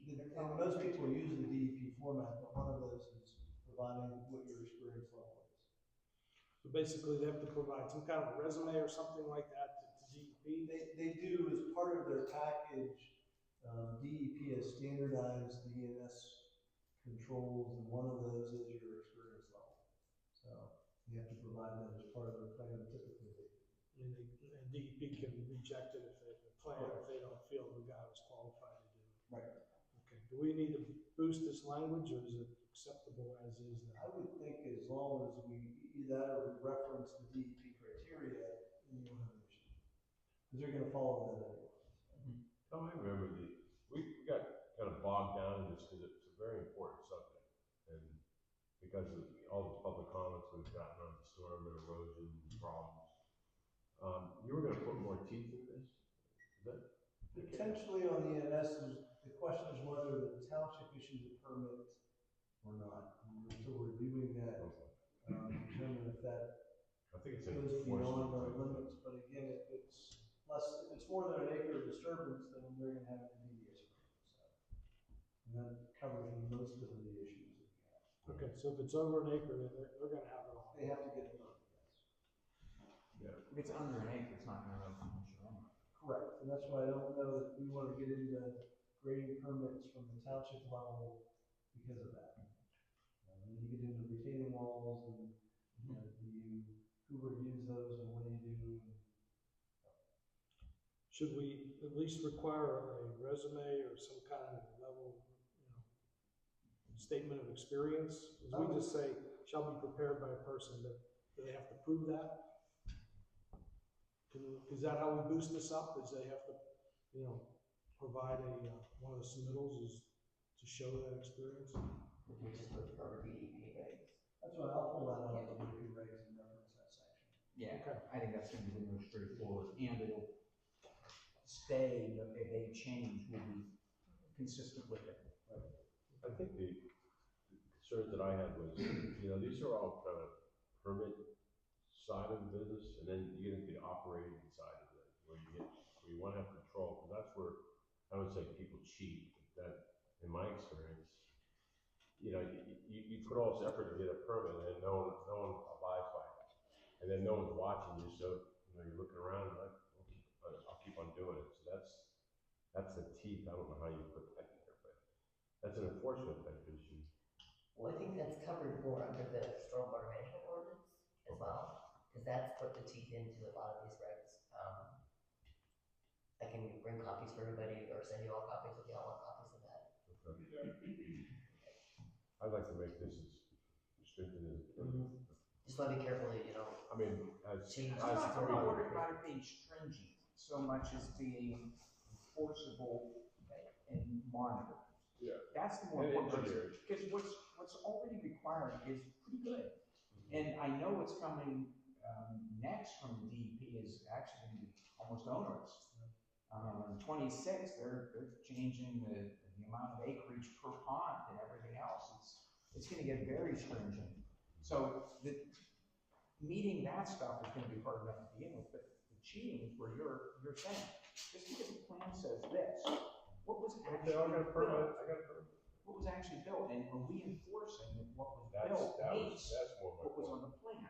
DEP. And most people use the DEP format, but one of those is providing what your experience level is. So basically, they have to provide some kind of resume or something like that to DEP. They do as part of their package. DEP has standardized the ENS controls, and one of those is your experience level. So you have to provide that as part of their plan typically. And DEP can reject it if they don't feel the guy was qualified to do it. Right. Okay, do we need to boost this language, or is it acceptable as is I now? would think as long as we either or we reference the DEP criteria, you don't have an issue. Because they're gonna follow that anyway. Oh, I remember we got kind of bogged down in this because it's a very important subject. And because of all the public comments we've gotten on the storm and erosion problems. You were gonna put more teeth in this? Is that? Potentially on the ENS, the question is whether the township issues a permit or not. And we're still reviewing that, determine if that I think it's an goes beyond our enforcement. limits, but again, if it's more than an acre of disturbance, then they're gonna have an immediate permit, so. And that covers most of the issues that we have. Okay, so if it's over an acre, then they're gonna have it all. They have to get it done, yes. Yeah. If it's under an acre, it's not gonna have an issue anyway. Correct, and that's why I don't know that we wanna get into grading permits from the township level because of that. Then you get into retaining walls and, you know, who reviews those and what do you do? Should we at least require a resume or some kind of level, statement of experience? As we just say, shall be prepared by a person, do they have to prove that? Is that how we boost this up? Is they have to, provide one of the submittals is to show that experience? We just put for DEP regs. That's why I'll pull that out of the DEP regs and reference that section. Yeah, Okay. I think that's gonna be the most straightforward, and it'll stay, but if they change, will be consistent with it. I think the concerns that I had was, these are all kind of permit side of the business, and then you get into the operating side of it, where you want to have control, because that's where I would say people cheat. That, in my experience, you put all this effort to get a permit, and then no one abides by it, and then no one's watching you, so you're looking around and like, I'll keep on doing it. So that's the teeth. I don't know how you put that in there, but that's an enforcement type issue. Well, I think that's covered more under the stormwater management ordinance as well, because that's put the teeth into a lot of these regs. I can bring copies for everybody, or send you all copies if you all want copies of that. Okay. I'd like to make this as stringent as. Just want to be careful that you don't I mean, as. change. I'm not so worried about it being stringent, so much as being enforceable and monitored. Yeah. That's the more And important, engineered. because what's already required is pretty good. And I know what's coming, next from the DEP is actually gonna be almost onerous. 26, they're changing the amount of acreage per pond and everything else. It's gonna get very stringent. So meeting that stuff is gonna be hard enough to begin with, but the cheating is where you're saying, just because the plan says this, what was actually I got a permit, built? I got a permit. What was actually built, and are we enforcing that what was That's, built meets that's more my what was on point. the plan?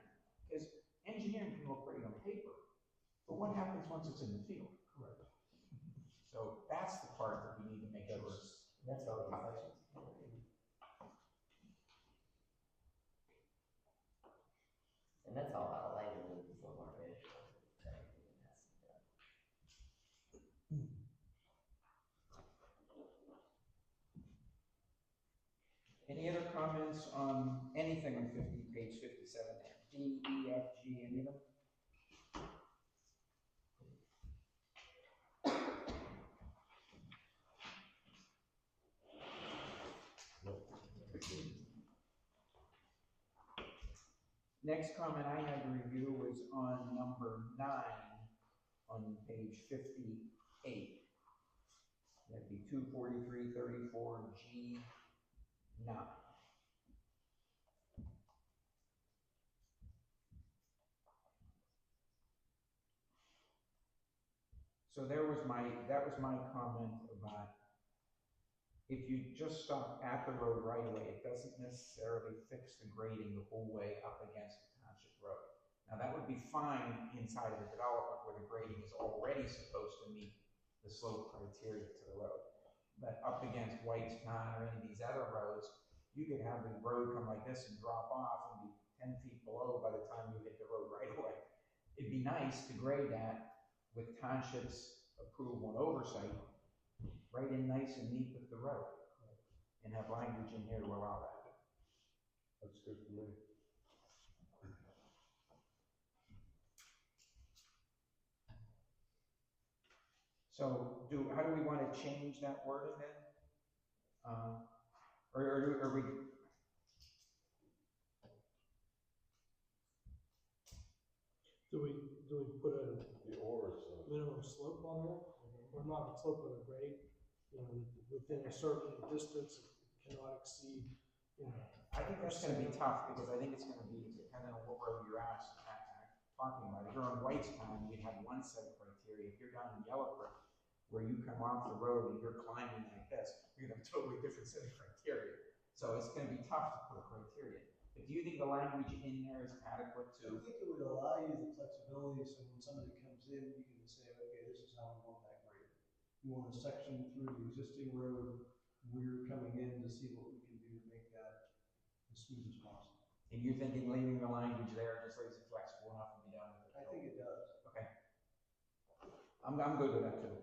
Because engineering can look great on paper, but what happens once it's in the field? Correct. So that's the part that we need to make sure is. That's all the questions. And that's all outlined in the form of it. Any other comments on anything on page 57 there? D, E, F, G, any of them? Next comment I had to review was on number 9 on page 58. That'd be 24334 G9. So that was my comment about if you just stop at the road right away, it doesn't necessarily fix the grading the whole way up against the township road. Now that would be fine inside of a development where the grading is already supposed to meet the slope criteria to the road. But up against White's Pond or any of these other roads, you could have the road come like this and drop off and be 10 feet below by the time you hit the road right away. It'd be nice to grade that with township's approval and oversight, right in nice and neat with the road, and have language in here to allow that. That's good for me. So how do we want to change that wording then? Or are we? Do we put a The or is, minimum slope on there, or not a slope, but a grade? You know, within a certain distance, it cannot exceed, you know. I think that's going to be tough because I think it's going to be dependent on what road you're talking about. If you're on White's Pond, we have one set of criteria. If you're down in Yellow Brick, where you come off the road and you're climbing like this, you're going to have a totally different set of criteria. So it's going to be tough to put a criteria. But do you think the language in there is adequate I to? think it would allow you the flexibility, so when somebody comes in, you can say, okay, this is how we want that graded. You want a section through the existing road, we're coming in to see what we can do to make that as smooth as possible. And you're thinking leaving the language there just leaves it flexible enough to be done with it? I think it does. Okay. I'm good with that too.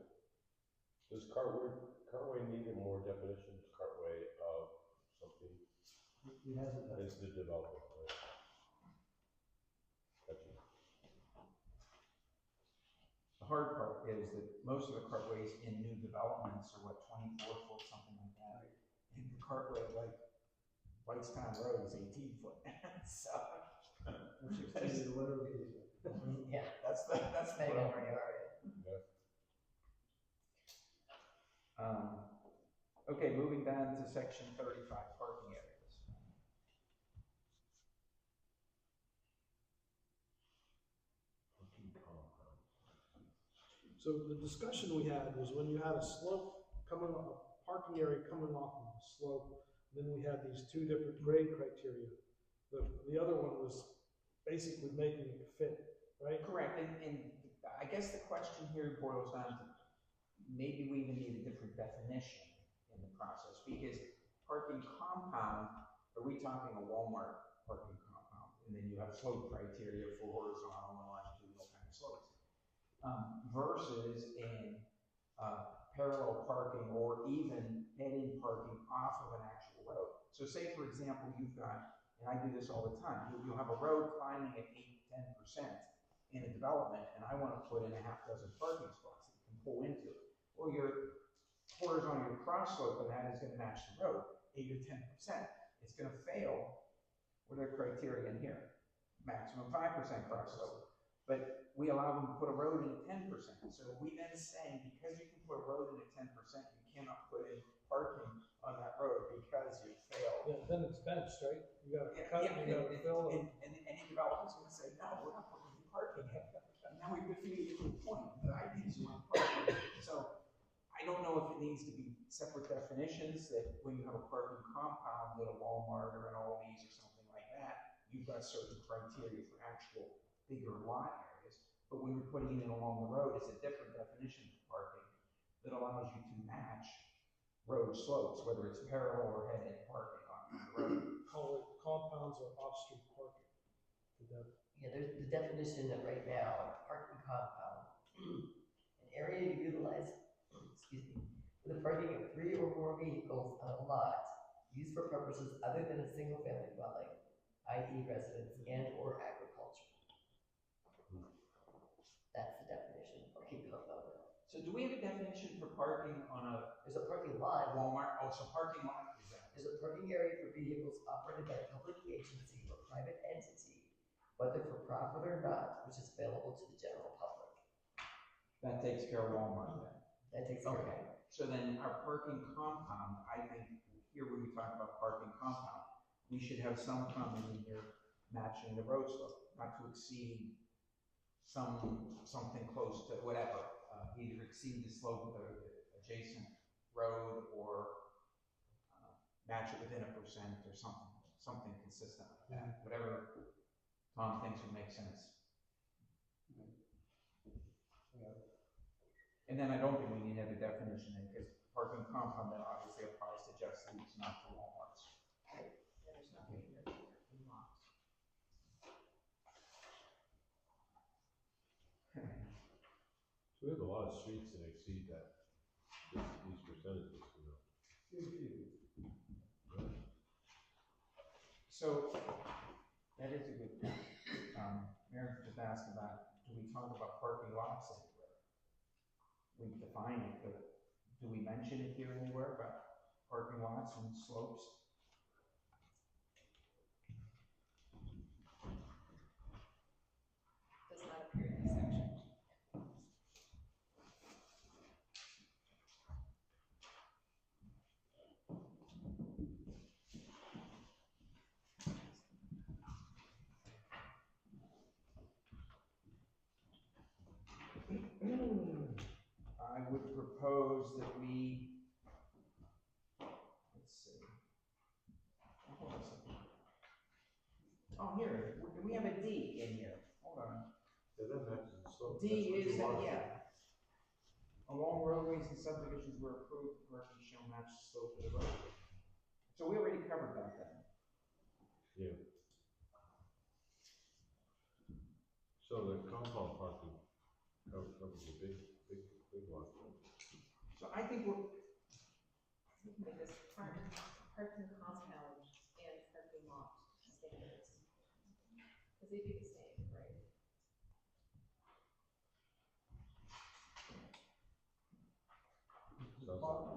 does cartway need a more definition, cartway of something? It hasn't done. It's the development, right? Gotcha. The hard part is that most of the cartways in new developments are 24 foot, something like that. And the cartway, like White's Pond Road, is 18 foot. So Or 16 or whatever it is. Yeah, that's depending on where you are. Okay, moving down to section 35, parking areas. So the discussion we had was when you had a slope coming off, a parking area coming off of the slope, then we had these two different grade criteria. The other one was basically making it fit, right? Correct, and I guess the question here boils down to maybe we even need a different definition in the process, because parking compound, are we talking a Walmart parking compound? And then you have slope criteria for horizontal and longitudinal kind of slopes. Versus in parallel parking or even head-in parking off of an actual road. So say, for example, you've got, and I do this all the time, you'll have a road climbing at 8-10% in a development, and I want to put in a half dozen parking spots that you can pull into. Well, your horizontal, your cross slope of that is going to match the road, 8 or 10%. It's going to fail. What are the criteria in here? Maximum 5% cross slope. But we allow them to put a road in at 10%. So we then say, because you can put a road in at 10%, you cannot put in parking on that road because you failed. Yeah, then it's benched, right? You gotta cut, you gotta fill. And the developer's gonna say, no, we're not putting any parking in. And now we've defeated the point, the idea is you want parking. So I don't know if it needs to be separate definitions, that when you have a parking compound at a Walmart or an Aldi's or something like that, you've got certain criteria for actual bigger lot areas. But when you're putting it in along the road, it's a different definition for parking that allows you to match road slopes, whether it's parallel or head-in parking on the road. Call it compounds or off-street parking. Yeah, there's the definition that right now, parking compound, an area utilized, excuse me, for the parking of 3 or more vehicles on a lot used for purposes other than a single-family dwelling, i.e. residence and or agriculture. That's the definition of parking compound. So do we have a definition for parking on a There's a parking lot. Walmart? Oh, so parking lot is that? There's a parking area for vehicles operated by a public agency or private entity, whether for profit or not, which is available to the general public. That takes care of Walmart then. That takes care of Okay. it. So then our parking compound, I think, here when we talk about parking compound, we should have some comment in here matching the road slope, not to exceed something close to whatever, either exceed the slope of the adjacent road or match it within 1% or something consistent with that, whatever Tom thinks would make sense. And then I don't think we need another definition in, because parking compound then obviously applies to just these, not to Walmarts. There's nothing here for parking lots. So we have a lot of streets that exceed that, these percentages, you know. So, that is a good point. Mary just asked about, do we talk about parking lots anywhere? We define it, but do we mention it here anywhere about parking lots and slopes? Does not appear in this section. I would propose that we, let's see. Hold on a second. Oh, here, we have a D in here. Hold on. Yeah, that matches the slope. D That's what is you that, want. yeah. Along roadways and subdivisions where approved, parking shall match the slope of the road. So we already covered that then. Yeah. So the compound parking covers a big lot. So I think make this parking compound and parking lot standards. Because they do the same, right?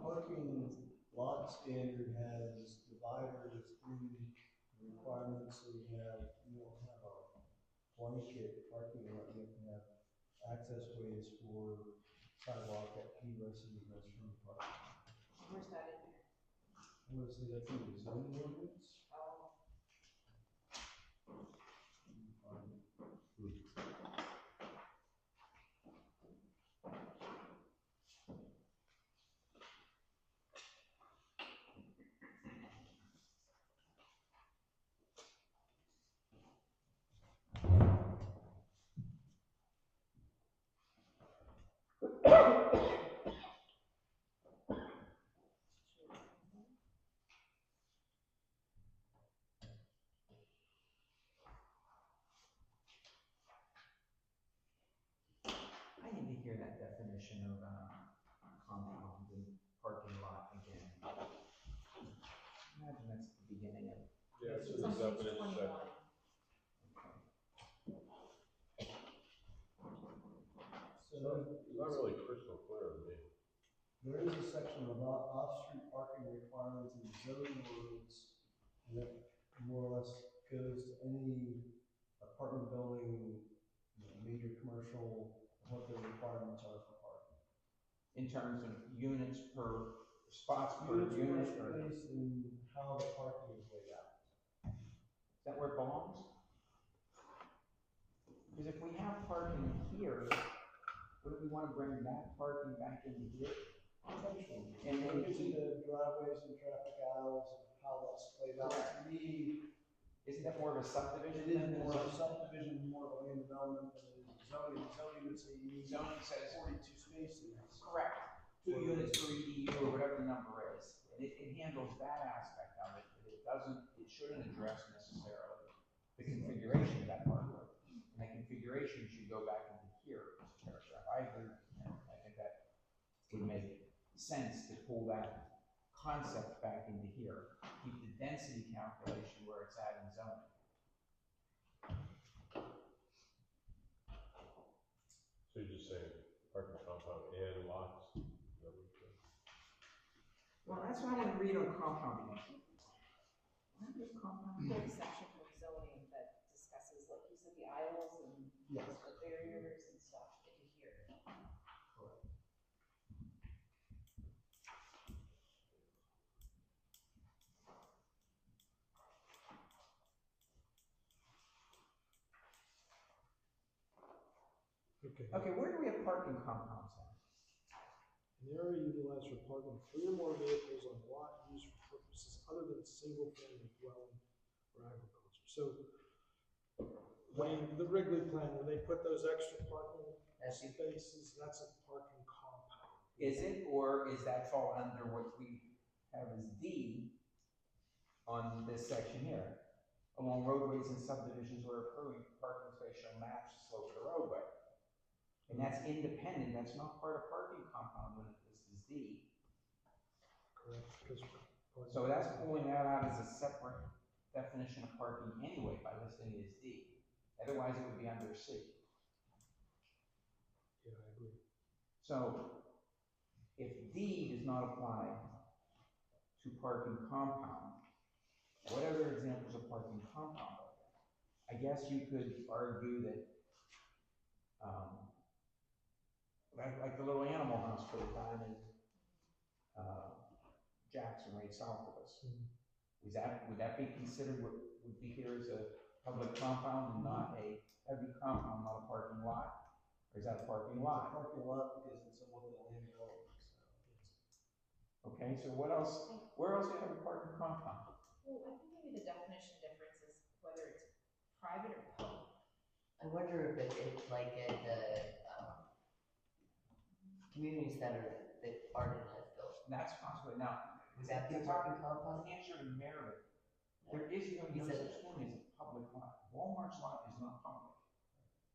Parking lot standard has dividers in the requirements, so you don't have a blanket parking lot, you have to have access ways for sidewalk, egress and egress from the park. Where's that in there? I'm gonna say that's in the zoning ordinance. Oh, I need to hear that definition of compound and parking lot again. Imagine that's at the beginning of. Yeah, it's it's in on the page definition 21. section. It's not really crystal clear to me. There is a section about off-street parking requirements in zoning ordinance, and that more or less goes to any apartment building, major commercial, what their requirements are for parking. In terms of units per, spots per unit, or Space and how the parking is laid out. is that where it belongs? Because if we have parking here, wouldn't we wanna bring that parking back into here? And then Look into driveways and traffic aisles and how that's played out. To me, isn't that more of a subdivision? it is more of a subdivision, more of a land development than it is zoning. Zoning would say you need Zoning says 42 spaces. correct, 2 units per EDU or whatever the number is. And it handles that aspect of it, but it shouldn't address necessarily the configuration of that parkway. And that configuration should go back into here, Mr. Paragraph. I agree with you. I think that would make sense to pull that concept back into here. Keep the density calculation where it's at in zoning. So you're just saying parking compound and lots? Is that what you're saying? Well, that's what I want to read on compound. What is compound? There's a section from zoning that discusses, like you said, the aisles and Yes. the barriers and stuff into here. Okay, where do we have parking compounds then? An area utilized for parking 3 or more vehicles on lot used for purposes other than single-family dwelling or agriculture. So, when the Wrigley plan, when they put those extra parking spaces, that's a parking compound. Is it, or is that fall under what we have as D on this section here? Along roadways and subdivisions where approving parking space shall match the slope of the roadway. And that's independent, that's not part of parking compound when this is D. Correct. Because So that's pulling that out as a separate definition of parking anyway by listing it as D. Otherwise it would be under C. Yeah, I agree. So if D does not apply to parking compound, what other examples of parking compound are there? I guess you could argue that, like the little animal hospital down in Jackson, right south of us. Would that be considered what would be here as a public compound and not a heavy compound, not a parking lot? Or is that a parking lot? Parking lot because it's a one land development. Okay, so what else, where else do you have a parking compound? Well, I think maybe the definition difference is whether it's private or public. I wonder if it's like at the, community center that Arden has built. That's possible. Now, Is that the you're parking talking compound? Hampshire and Meredith. There is no He said- such thing as a public lot. Walmart's lot is not public.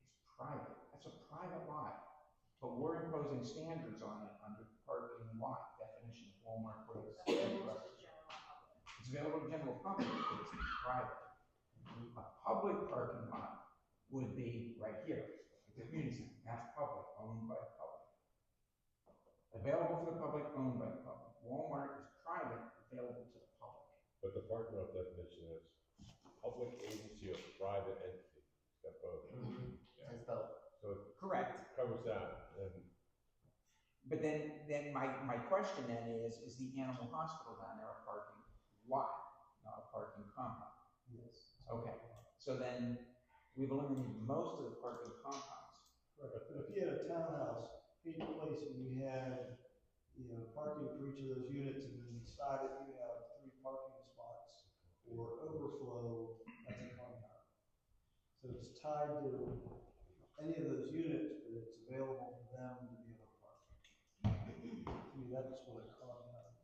It's private. That's a private lot. But we're imposing standards on it under parking lot definition. Walmart put us. Available to the general public. It's available to general public, but it's private. A public parking lot would be right here. It's a community center. That's public, owned by the public. Available for the public, owned by the public. Walmart is private, available to the public. But the parking lot definition is public agency or private entity. It's got both. As both. So it Correct. covers that. And But then my question then is the animal hospital down there a parking lot, not a parking compound? Yes. Okay, so then we've eliminated most of the parking compounds. Right, but if you had a townhouse, each place and you had, parking for each of those units and then inside it you have 3 parking spots or overflow, that's a compound. So it's tied to any of those units, but it's available for them to be able to park. To me, that's what a compound is.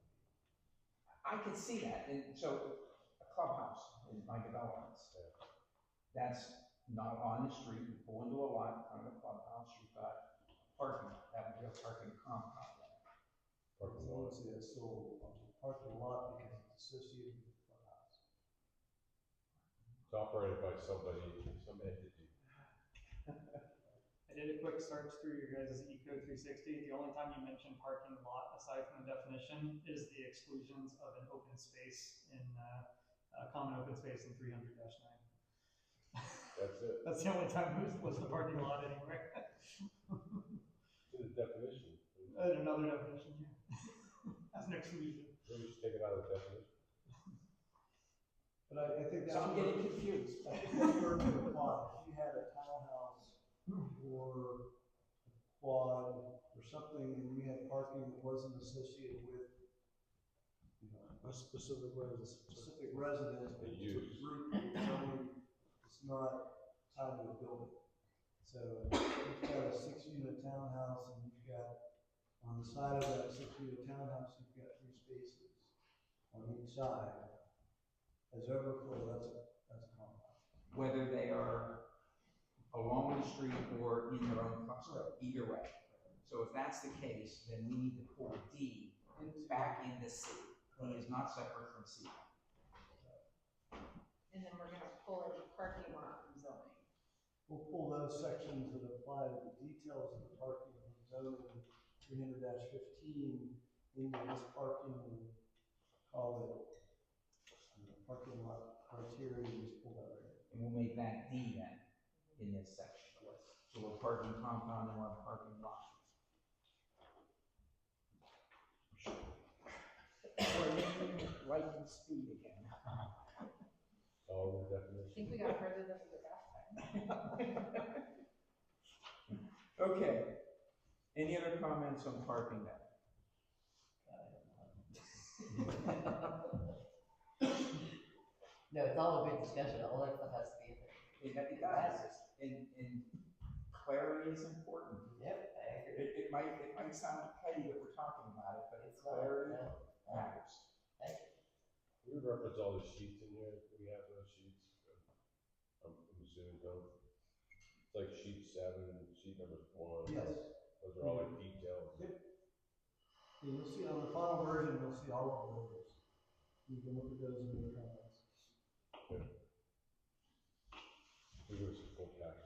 I can see that, and so a clubhouse in my developments, that's not on the street, you pull into a lot in front of the clubhouse, you've got parking, that would be a parking compound. parking So lot. it's still a parking lot because it's associated with the clubhouse. It's operated by somebody, some entity. I did a quick search through your guys' Eco 360. The only time you mention parking lot, aside from the definition, is the exclusions of an open space in common open space in 300-9. That's it. That's the only time it was the parking lot anywhere. It's in the definition. Another definition, yeah. As an exclusion. Maybe we should take it out of the definition. But I think that's. So I'm getting confused. I think that's where it would apply. If you had a townhouse or a quad or something, and you had parking that wasn't associated with, you know, A specific residence. specific residence, The but to a use. group, it's not tied to a building. So you've got a 6-unit townhouse, and you've got, on the side of that 6-unit townhouse, you've got 3 spaces on each side. As overflow, that's a compromise. Whether they are along the street or in their own cluster, either way. So if that's the case, then we need to pull D back into C. D is not separate from C. And then we're gonna pull in parking lot from zoning. We'll pull those sections that apply to the details of the parking from zoning 300-15 into this parking, call it, parking lot criteria, and just pull that right in. And we'll make that D then, in this section. So we're parking compound and we're parking lot. Light and speed again. All the I definitions. think we got further than we did last time. Okay. Any other comments on parking then? No, it's all a good discussion, all that stuff has to be in there. It does, and clarity is important. Yep, I agree. It might sound petty that we're talking about it, but It's not, clarity no. matters. We reference all the sheets in here, we have those sheets, I'm assuming, so, it's like sheet 7, sheet number 1. Yes. Those are all like details. Yep. And you'll see on the final version, you'll see all of those. You can look at those and make comments. We give us a full tax.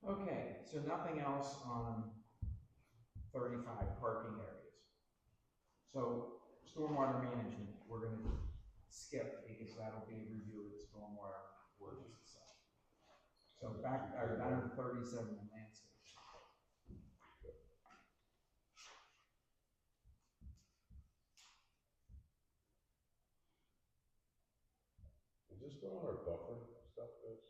Okay, so nothing else on 35 parking areas. So stormwater management, we're gonna skip because that'll be a review of the stormwater ordinance itself. So back, or down to 37 in landscape. Is this going on our buffer stuff, guys?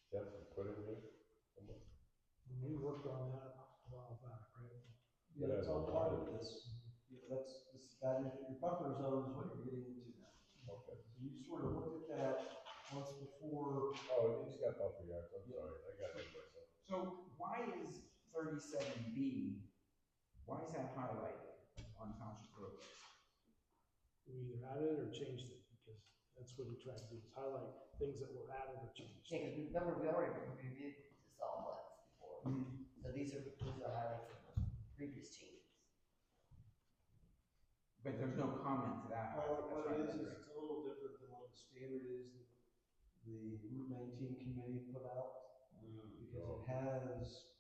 Jeff, you put in here somewhere? We worked on that a while back, right? Yeah, that's all part of this. Yeah, your buffer zone is what you're getting into now. Okay. So you sort of looked at that once before. Oh, he's got buffer yards, I'm sorry, I got it myself. So why is 37B, why is that highlighted on Township Road? We either added it or changed it, because that's what we tried to do, is highlight things that were added or changed. Yeah, because remember, we already reviewed this all once before. So these are highlights of previous changes. But there's no comment to that. Well, what That's it why I'm is it's a little different than what the standard is that the Route 19 committee put out. Because it has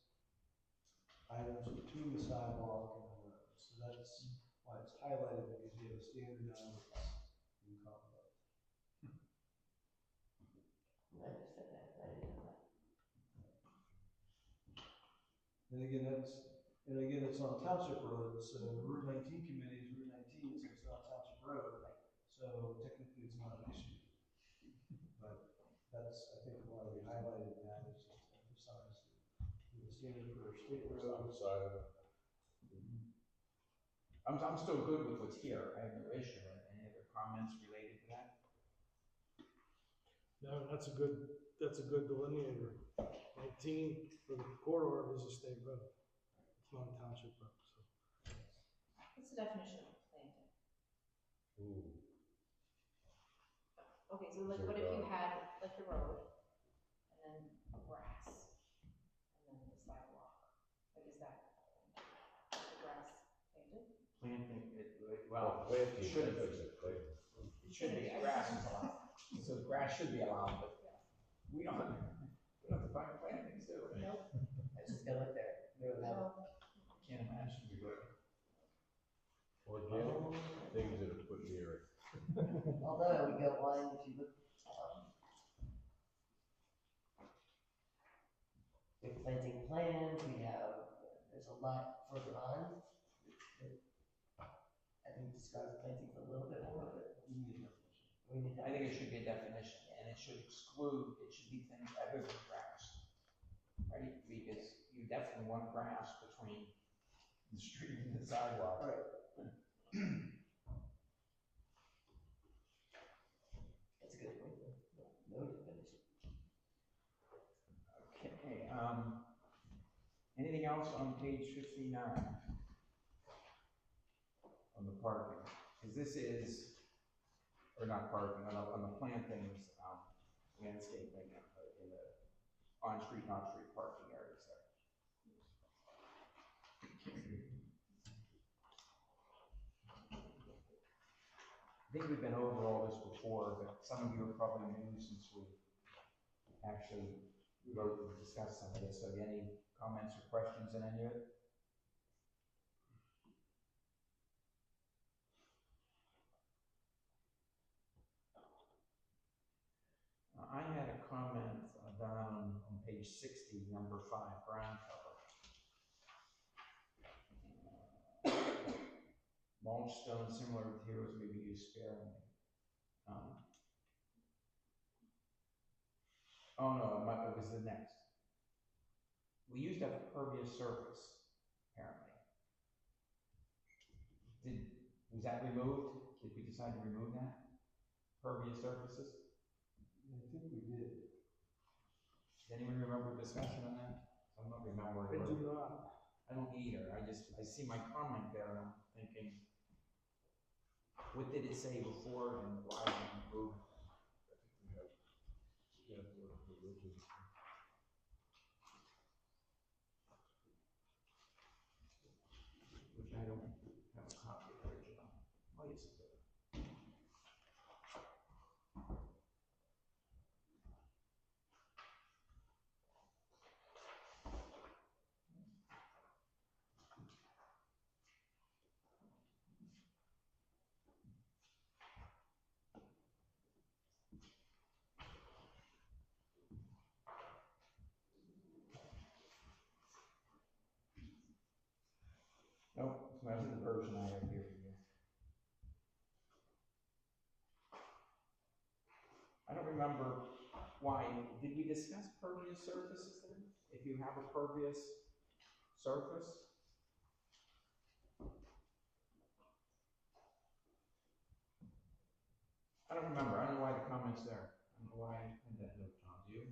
items between the sidewalk and the road. So that's why it's highlighted, because you have a standard on it in conflict. I understand that, I didn't know that. And again, it's on township road, so the Route 19 committee is Route 19, so it's not township road. So technically, it's not an issue. But that's, I think, why we highlighted that, is just to emphasize the standard for state It's on road. the side of it. I'm still good with what's here, I have no issue. Any other comments related to that? No, that's a good delineator. 19 for the corridor is a state road. It's not a township road, so. What's the definition of planting? Ooh. Okay, so like, what if you had like the road, and then grass, and then the sidewalk? Like, is that the grass planted? Planting, Well, well, planting, it should that's be. a claim. It should be, grass is allowed. So grass should be allowed, but we don't have to find plantings, do we? Nope. I was just gonna look there. We don't have, Can't imagine we would. Organic things that are put near it. although we go on, if you look, we have planting plans, there's a lot further on. I think describes plantings a little bit more, but we need a definition. I think it should be a definition, and it should exclude, it should be things other than grass. Right? Because you definitely want grass between the street and the sidewalk. Right. That's a good point, though. No definition. Okay, anything else on page 59? On the parking, because this is, or not parking, on the plantings, landscaping in the on-street and off-street parking areas there. I think we've been over all this before, but some of you are probably new since we actually wrote and discussed some of this. So any comments or questions on any of it? I had a comment down on page 60, number 5, ground cover. Mulch stone similar materials may be used sparingly. Oh no, it was the next. We used to have a pervious surface, apparently. Was that removed? Did we decide to remove that? Pervious surfaces? I think we did. Does anyone remember discussion on that? I'm not remembering. I do not. I don't either. I see my comment there and I'm thinking, what did it say before and why did we move it? Which I don't have a copy of the original. Oh, yes, I do. Nope, it's not the version I have here for you. I don't remember why. Did we discuss pervious surfaces then? If you have a pervious surface? I don't remember. I don't know why the comment's there. I don't know why I had that note, John. Do you?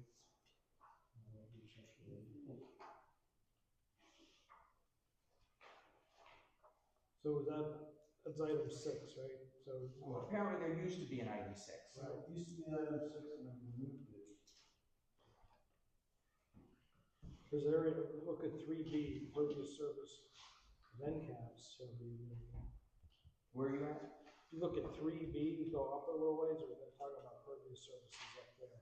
So that's item 6, right? So, Well, apparently there used to be an item 6. Right, it used to be item 6 and then we moved it. there's area, look at 3B, pervious surface, end caps shall be. Where are you at? If you look at 3B, go up a little ways, or they're talking about pervious surfaces up there.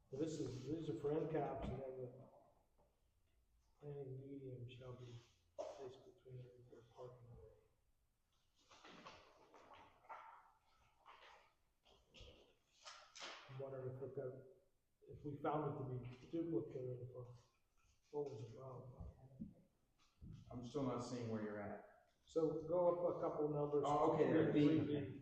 So these are for end caps, and then the planting medium shall be placed between the parking area. I'm wondering if we found it to be duplicated for what was above. I'm still not seeing where you're at. So go up a couple numbers. Oh, okay, there, B. 3B.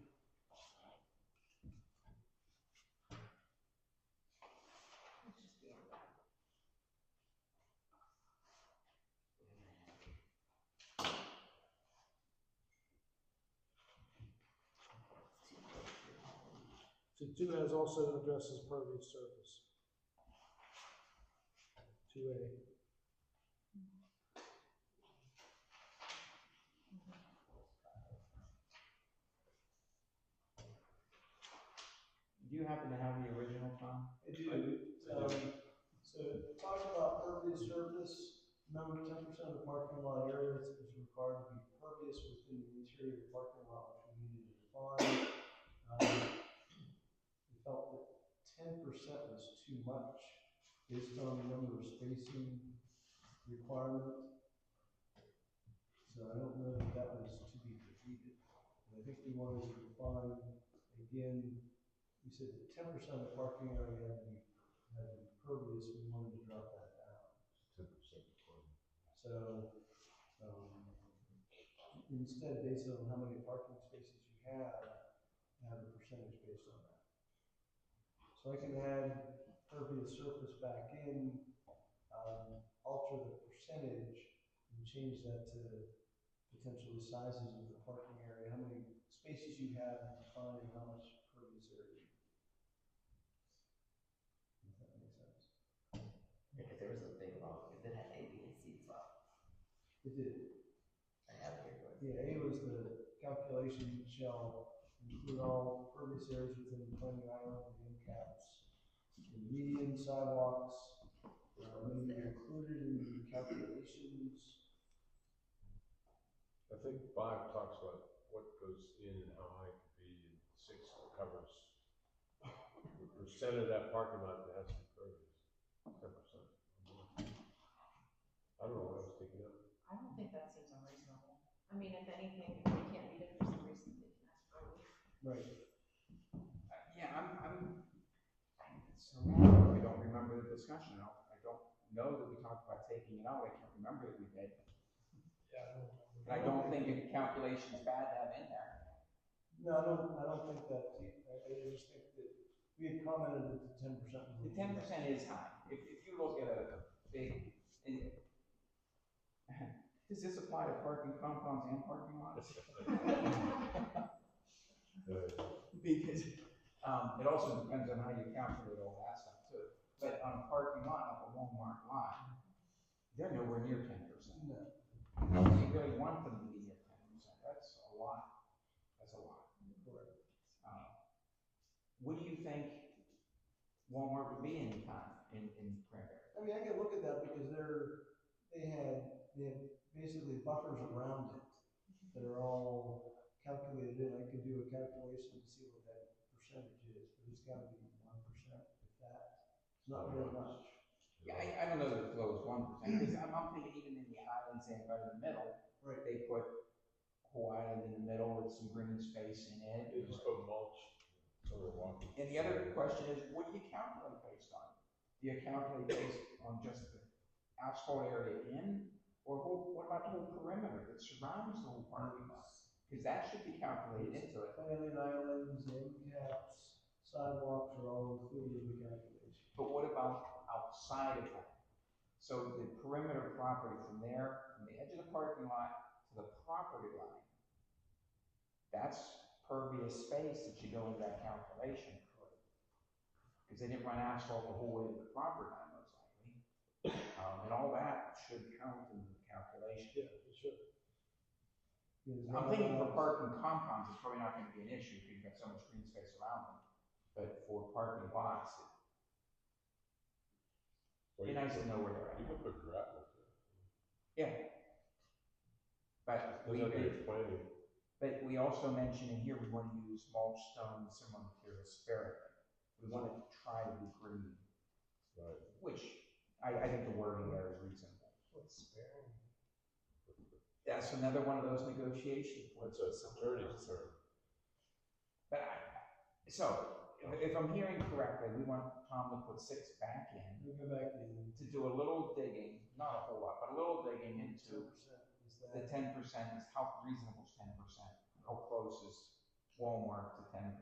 So 2 has also addresses pervious surface. 2A. Do you happen to have the original, Tom? I do. So it talks about pervious surface. Remember, 10% of the parking lot area is required to be pervious within the interior parking lot, which we needed to define. We felt that 10% was too much based on the number of spacing requirement. So I don't know that that was to be defeated. And I think we wanted to define, again, we said that 10% of the parking area had to be pervious, we wanted to drop that down. 10%. So, instead, based on how many parking spaces you have a percentage based on that. So I can add pervious surface back in, alter the percentage, and change that to potentially sizes of the parking area, how many spaces you have, and defining how much pervious area. If that makes sense. If there was a big long, if it had A, B, and C as well. It did. I have it here. Yeah, A was the calculation shall include all pervious areas within the planning island and end caps. And median sidewalks may be included in the calculations. I think 5 talks about what goes in and how high it could be, and 6 covers the percent of that parking lot that has to be pervious, 10%. I don't know what I was thinking of. I don't think that seems unreasonable. I mean, if anything, if they can't meet it for some reason, they can ask for relief. Right. Yeah, it's so long, I don't remember the discussion, I don't know that we talked about taking it out, I can't remember that we did. Yeah, I don't remember. And I don't think a calculation's bad to have in there. No, I don't think that, I just think that we had commented that the 10%. The 10% is high. If you look at a big, does this apply to parking compounds and parking lots? Because it also depends on how you calculate all that stuff too. But on a parking lot, like a Walmart lot, they're nowhere near 10%. No. So you really want them to be near 10%. That's a lot. That's a lot. Correct. What do you think Walmart would be in time in Cranberry? I mean, I can look at that because they had basically buffers around it that are all calculated in. I could do a calculation to see what that percentage is, but it's gotta be 1%, if that. It's not very much. Yeah, I don't know that it flows 1%, because I'm thinking even in the islands they have right in the middle, Right. they put a whole island in the middle with some green space in it. They just put mulch so they're walking. And the other question is, what do you calculate based on? Do you calculate based on just the asphalt area in, or what about the whole perimeter that surrounds the whole parking lot? Because that should be calculated into it. Planning islands, end caps, sidewalks are all included in the calculation. But what about outside of that? So the perimeter property from there, from the edge of the parking lot to the property line, that's pervious space that should go into that calculation. Because they didn't run asphalt the whole way to the property line, most likely. And all that should count in the calculation. Yeah, it should. I'm thinking for parking compounds, it's probably not going to be an issue because you've got so much green space around them. But for parking lots, it'd be nice to know where they're at. You could put gravel there. Yeah. But we also mentioned in here we want to use mulch, stone, and similar materials sparingly. We want to try to be green. Right. Which I think the wording there is reasonable. What's sparing? That's another one of those negotiation points. That's a attorney's term. But if I'm hearing correctly, we want Tom to put 6 back in. We go back in. To do a little digging, not a whole lot, but a little digging into 10% is the that. 10% is how reasonable is 10%? How close is Walmart to 10%?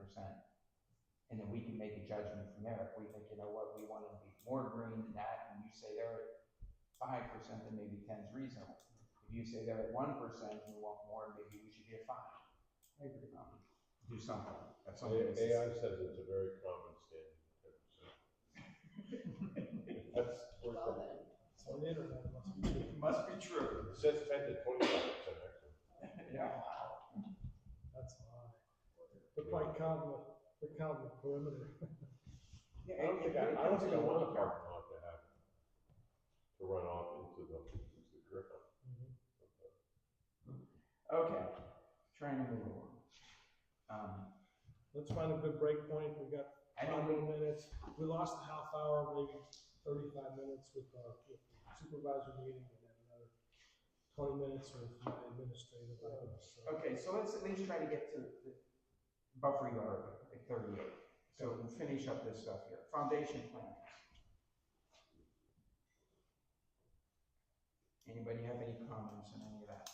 And then we can make a judgment from there. If we think, you know what, we want to be more green than that, and you say they're at 5%, then maybe 10 is reasonable. If you say they're at 1% and we want more, maybe we should be at 5. I agree. Do something. That's something. AI says it's a very common standard, 10%. That's worse Well, than. then. So the internet must be true. Must be true. It says 10 to 25%, actually. Yeah. That's high. They're probably counting the perimeter. I don't think I want a parking lot to run off into the ground. Okay. Trying to move along. Let's find a good break point. We got I 5 know more minutes. We lost a half hour, maybe 35 minutes with the supervisor meeting, and then another 20 minutes with my administrative items. So. Okay, so let's at least try to get to the buffer yard at 38. So we'll finish up this stuff here. Foundation plans. Anybody have any comments on any of that?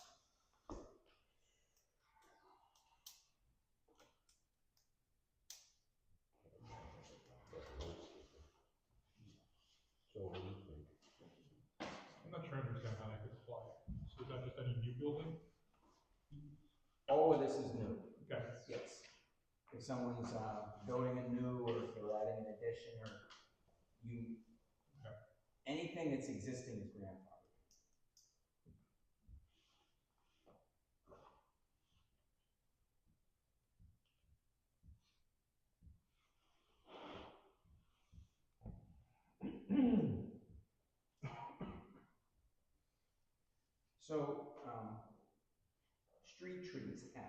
any new building? All of this is new. Okay. Yes. If someone's building a new, or if they're adding an addition, or you, Okay. anything that's existing is grandfathered. So, street trees, F.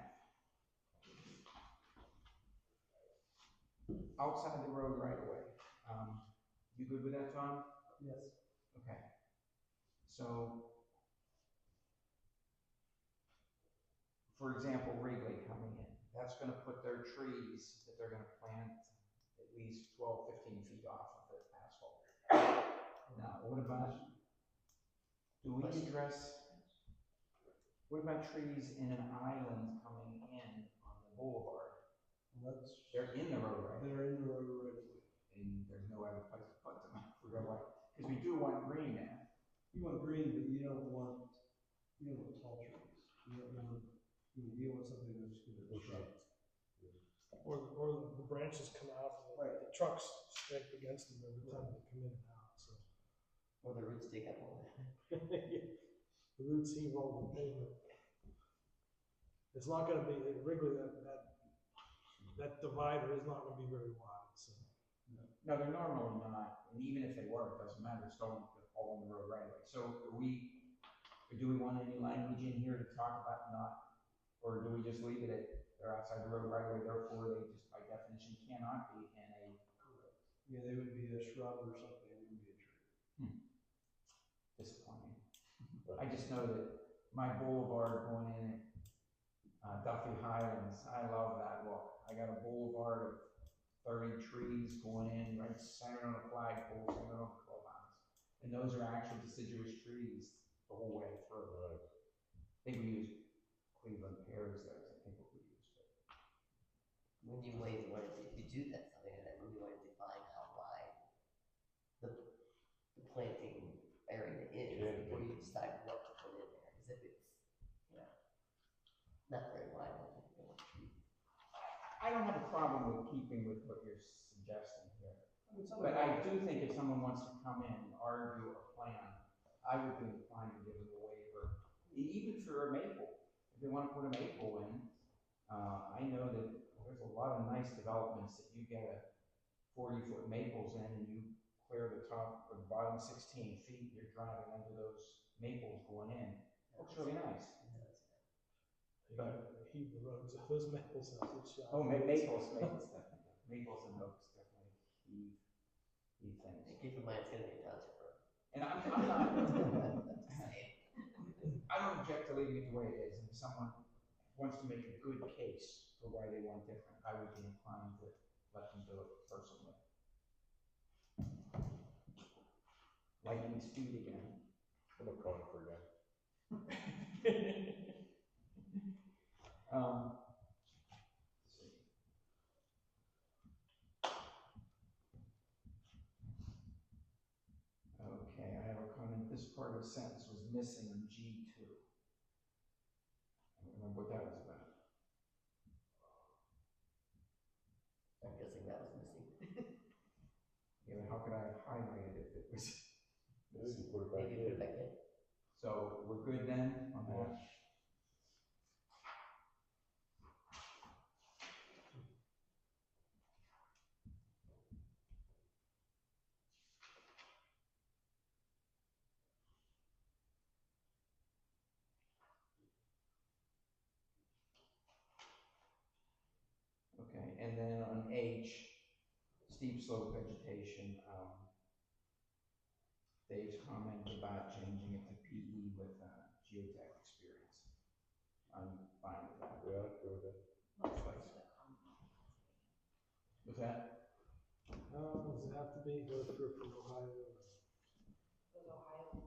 Outside the road right away. You good with that, Tom? Yes. Okay. So, for example, Wrigley coming in, that's gonna put their trees that they're gonna plant at least 12, 15 feet off of the asphalt. Now, what about, do we address, what about trees in an island coming in on the boulevard? Let's, They're in the road, right? they're in the road already. And there's no other place to put them. We're going, because we do want green there. You want green, but you don't want tall trees. You don't want something that's gonna obstruct. Or the branches come out, and the trucks scrape against them every time they come in and out, so. Or the roots dig up all that. The roots heave over the pavement. It's not gonna be, Wrigley, that divider is not gonna be very wide, so. No, they're normally not, and even if they were, it doesn't matter, it's still all on the road right away. So do we want any language in here to talk about not, or do we just leave it at, they're outside the road right away, therefore they just by definition cannot be in a. Correct. Yeah, they would be a shrub or something, it wouldn't be a tree. Disappointing. I just know that my boulevard going in at Duffy Highlands, I love that look. I got a boulevard of 30 trees going in, right centered on a flagpole, centered on the clubhouse. And those are actually deciduous trees the whole way through. I think we use Cleveland pears there, I think what we use. When you wanted to, if you do that, something like that, when you want to define how wide the planting area is, before you decide what to put in there, because if it's, not very wide, I think they want trees. I don't have a problem with keeping with what you're suggesting here. But I do think if someone wants to come in and argue a plan, I would be inclined to give them a waiver, even for a maple. If they want to put a maple in, I know that there's a lot of nice developments that you get a 40-foot maples in, and you clear the top or the bottom 16 feet, you're driving under those maples going in. Looks really nice. But heave the roads of those maples out, it's Oh, maples definitely. Maples and oaks definitely heave things. And keep in mind, it's gonna be a township road. And I'm not, I don't object to leaving it the way it is. And if someone wants to make a good case for why they want different, I would be inclined to let them do it personally. Lightning speed again. I'm a conifer guy. Let's see. Okay, I have a comment. This part of the sentence was missing in G2. I don't remember what that was about. I'm guessing that was missing. Yeah, how could I have highlighted it if it was? Maybe you put it back Maybe put it in. back in. So we're good then on that? Okay, and then on H, steep slope vegetation, Dave's comment about changing it to PE with geotech experience. I'm fine with that. Yeah, I'd go with that. With that? does it have to be, go through from Ohio? Those Ohioans,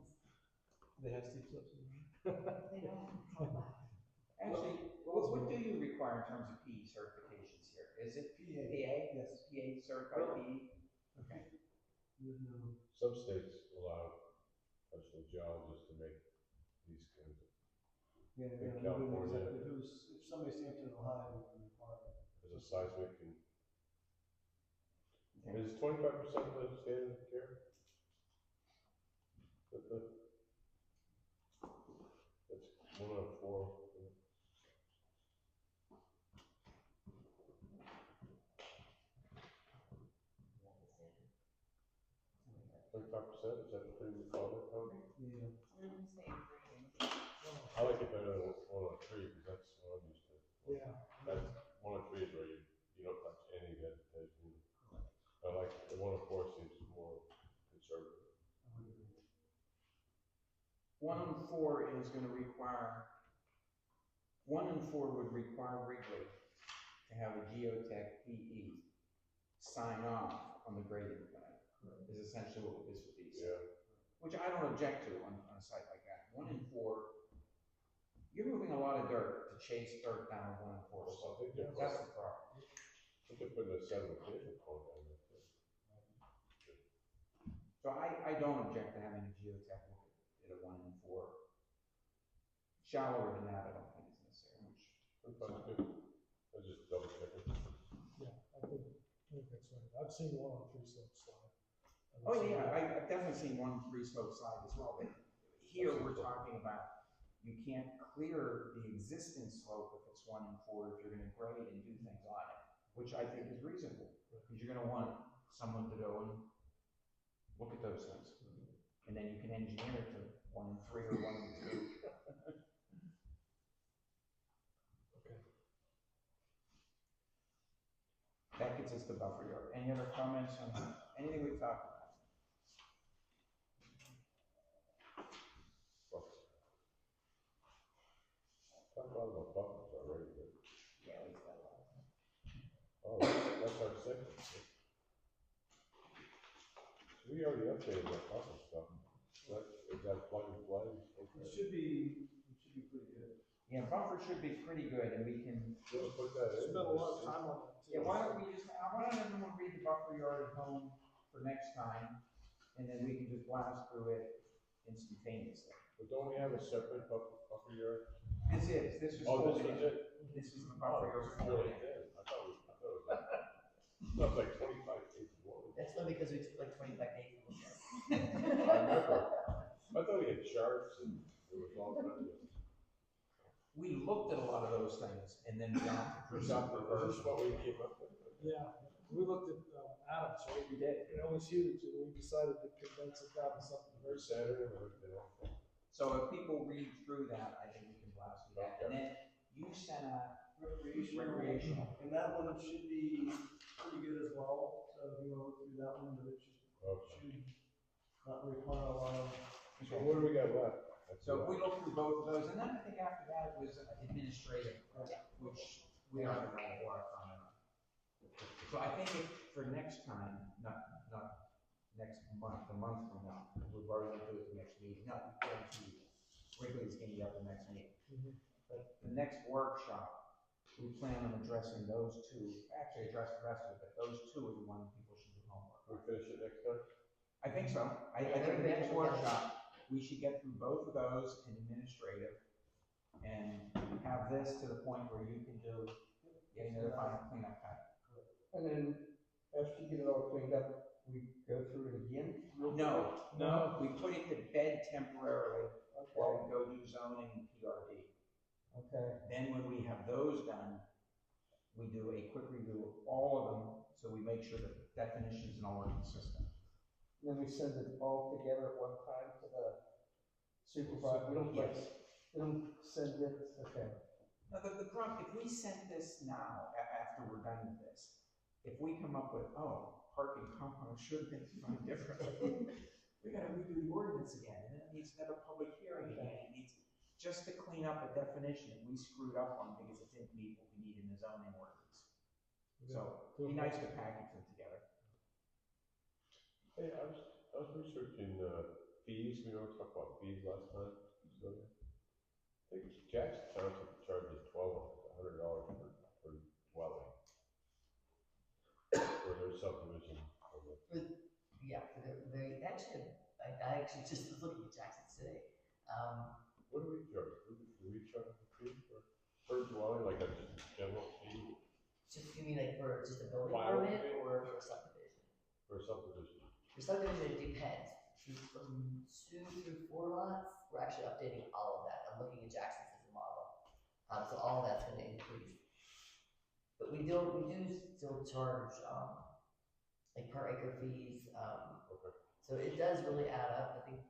They have steep slopes in there. they don't, it's all black. Actually, what do you require in terms of PE certifications here? Is it PA. PA? Yes. PA certified PE? Okay. There's no, Some states allow professional geologists to make these kinds of Yeah, In yeah, we wouldn't California. accept- if it was, if somebody stamped it in Ohio, we would require it. As a seismic and, Okay. is 25% of the standard care? That's 1 out of 4. 25%, is that what they would call it, Tony? Yeah. What did you say, grading? I like it better than 1 out of 3, because that's what I'm used to. Yeah. That's 1 out of 3 is where you don't touch any vegetation. I like, the 1 out of 4 seems more conservative. 1 and 4 is gonna require, 1 and 4 would require Wrigley to have a geotech PE sign off on the grading plan, is essentially what this would be. Yeah. Which I don't object to on a site like that. 1 and 4, you're moving a lot of dirt to chase dirt down 1 and 4 I slope. think they're, That's the problem. they're putting a sedimentation pond down there too. So I don't object to having a geotech look at a 1 and 4. Shallower than that, I don't think is necessary, which. That's good. I was just double checking. Yeah, I think that's right. I've seen 1 on 3 slope slide. Oh, yeah, I've definitely seen 1 3 slope slide as well, but here we're talking about, you can't clear the existing slope if it's 1 and 4, if you're gonna grade and do things on it, which I think is reasonable, because you're gonna want someone to go and look at those things. And then you can engineer it to 1 and 3 or 1 and 2. Okay. That gets us to buffer yard. Any other comments on anything we've talked about? Talk a lot about buffers already, but, Yeah, we've got a lot. oh, that's our second. So we already updated that buffer stuff. Is that plug and play? It should be pretty good. Yeah, buffer should be pretty good, and we can, Just put that in. Spent a lot of time on that too. yeah, why don't everyone read the buffer yard at home for next time, and then we can just blast through it instantaneously. But don't we have a separate buffer yard? This is Oh, this totally is it? This is the Oh, buffer it's yard. really thin. I thought it was like 25 pages long. That's only because we took like 25 days to look at it. I remember. I thought we had charts and it was all kinds of. We looked at a lot of those things, and then John Is presented the this version. what we came up with? Yeah, we looked at Adams, right? We did. That was huge, and we decided to condense it down to something very First Saturday, we looked at all. So if people read through that, I think we can blast through that. And then you sent a recreational. And that one should be pretty good as well, so if you wanna look through that one, but it Okay. should not require a lot of. So what do we got left? That's So if it. we look through both of those, and then I think after that was administrative, which we are going to work on. So I think if for next time, not next month, a month from now, we're already going to do it the next meeting, not guarantee Wrigley's going to be up the next meeting. But the next workshop, we plan on addressing those two, actually address the rest of it, but those two are the ones people should do homework We on. finish it next time? I think so. I think the next workshop, we should get through both of those in administrative and have this to the point where you can do, getting the final cleanup time. And then after you get it all cleaned up, we go through it again? No, we put it to bed temporarily while Okay, we go do zoning and PRD. okay. Then when we have those done, we do a quick review of all of them, so we make sure that definitions and all are consistent. Then we send it all together at one time to the supervisor. We don't like, Yes. we don't send it, okay. Now, the problem, if we sent this now, after we're done with this, if we come up with, oh, parking compound should have been defined differently, we gotta redo the ordinance again, and then it needs another public hearing again, it needs, just to clean up a definition that we screwed up on because it didn't meet what we need in the zoning ordinance. So, it'd be nice to package them together. Hey, I was researching, fees, we were talking about fees last time, so. I think Jackson Township charges $1,200 for dwelling. For their subdivision. Yeah, they actually, I actually just was looking at Jackson today. What do we charge? Do we charge? like a general fee Just, you mean like for just a building Final permit fee? or for subdivision? for subdivision? For subdivision, it depends. From 2 through 4 lots, we're actually updating all of that. I'm looking at Jackson's as a model. So all of that's gonna increase. But we do still charge, like per acre fees, Okay. so it does really add up. I think.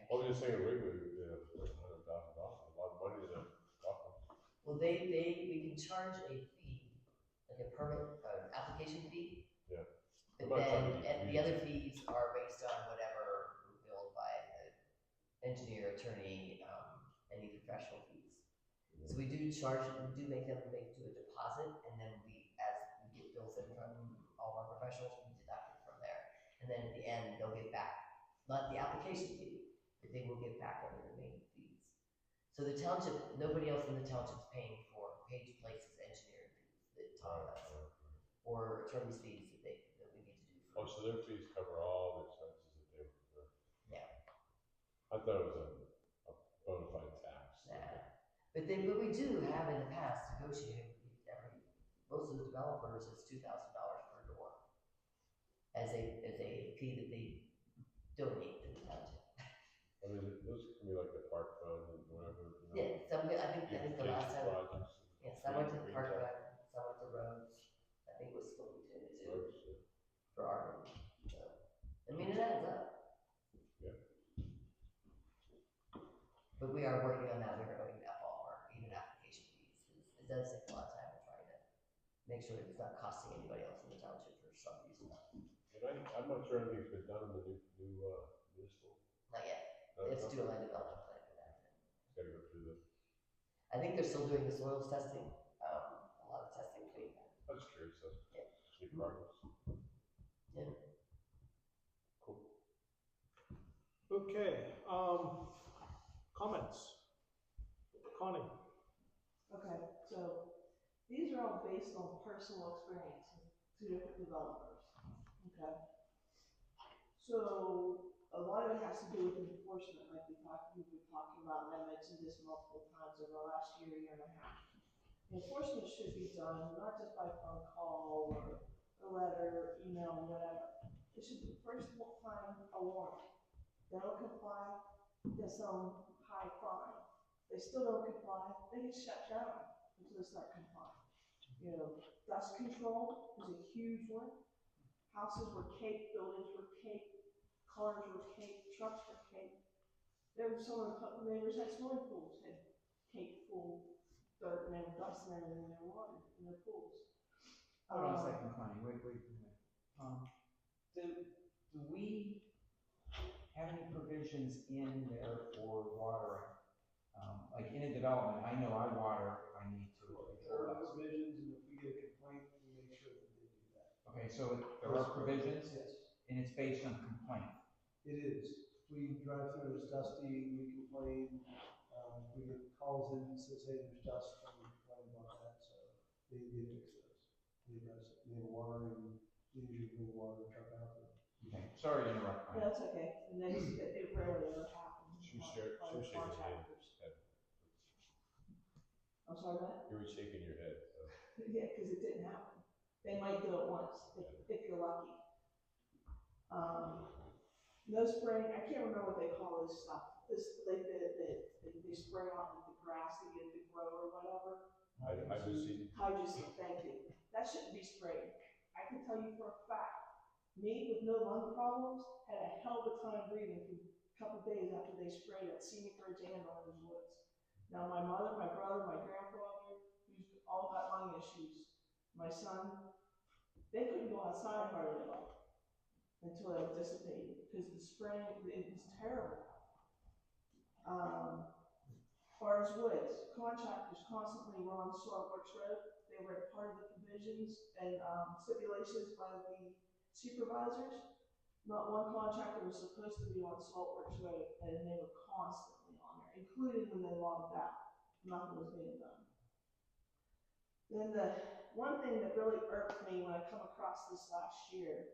I was just saying, Wrigley, $100,000, a lot of money to talk. Well, we can charge a fee, like a permit, application fee. Yeah. But I'm not trying to then, be and the greedy. other fees are based on whatever were billed by the engineer, attorney, any professional fees. So we do make them do a deposit, and then as we get bills in from all of our professionals, we deduct it from there. And then at the end, they'll get back, not the application fee, but they will get back any remaining fees. So the township, nobody else in the township's paying for Page Place's engineering fees that Tom does, or attorney's fees that we need to do. Oh, so their fees cover all the expenses that they were. Yeah. I thought it was a bona fide tax. Nah. But we do have in the past negotiated most of the developers is $2,000 per door as a fee that they donate to the township. I mean, those can be like the park fund and whatever. Yeah, I think the last time. Projects. Yes, I went to the park fund, some went to roads. I think it was split between the two Roads, yeah. for our. So, I mean, it adds up. Yeah. But we are working on that. We are going up all our even application fees. It does take a lot of time to try to make sure it's not costing anybody else in the township for some reason. And I'm not sure anything's been done in the new municipal. Not yet. They have to do a land development plan for that. It's gotta go through the, I think they're still doing the soils testing. A lot of testing between that. I was curious, that's Yeah. new progress. Yeah. Cool. Okay, comments? Connie? Okay, so these are all based on personal experience with 2 different developers, okay? So a lot of it has to do with enforcement, like we've been talking about, and I mentioned this multiple times over the last year and a half. Enforcement should be done not just by phone call or a letter, email, whatever. It should be first time a warning. They don't comply, there's some high fine. They still don't comply, they get shut down until they start complying. You know, dust control is a huge one. Houses were caked, buildings were caked, cars were caked, trucks were caked. There was some of the neighbors had swimming pools, had caked full dirt and then dust and everything in their water, in their pools. Hold on a second, Connie, wait a minute. Do we have any provisions in there for watering? Like in a development, I know I water, I need to. There are provisions, and if we get a complaint, we make sure that they do that. Okay, so there are provisions, Yes, and it's based on complaint. it is. We drive through, it's dusty, we complain, we get calls in that says, hey, there's dust, and we complain about that, so they fix those. They address it. They have a watering, they usually bring the water truck out there. Okay, sorry to interrupt, Connie. That's okay, and then it rarely ever happens. She was shaking her head. I'm sorry, Matt? You were shaking your head, so. Yeah, because it didn't happen. They might do it once, if you're lucky. No spraying, I can't remember what they call this stuff. They spray out with the grass to get it to grow or whatever. I just see. Hydroseed, thank you. That shouldn't be sprayed. I can tell you for a fact, me with no lung problems had a hell of a time breathing for a couple days after they sprayed at Scenic Ridge and Orange Woods. Now my mother, my brother, my grandfather, who's all got lung issues, my son, they couldn't go outside hardly at all until it dissipated because the spraying, it was terrible. Forest Woods, contractors constantly were on Saltworks Road. They were part of the provisions and stipulations by the supervisors. Not one contractor was supposed to be on Saltworks Road, and they were constantly on there, including when they logged out. Nothing was being done. Then the one thing that really irked me when I come across this last year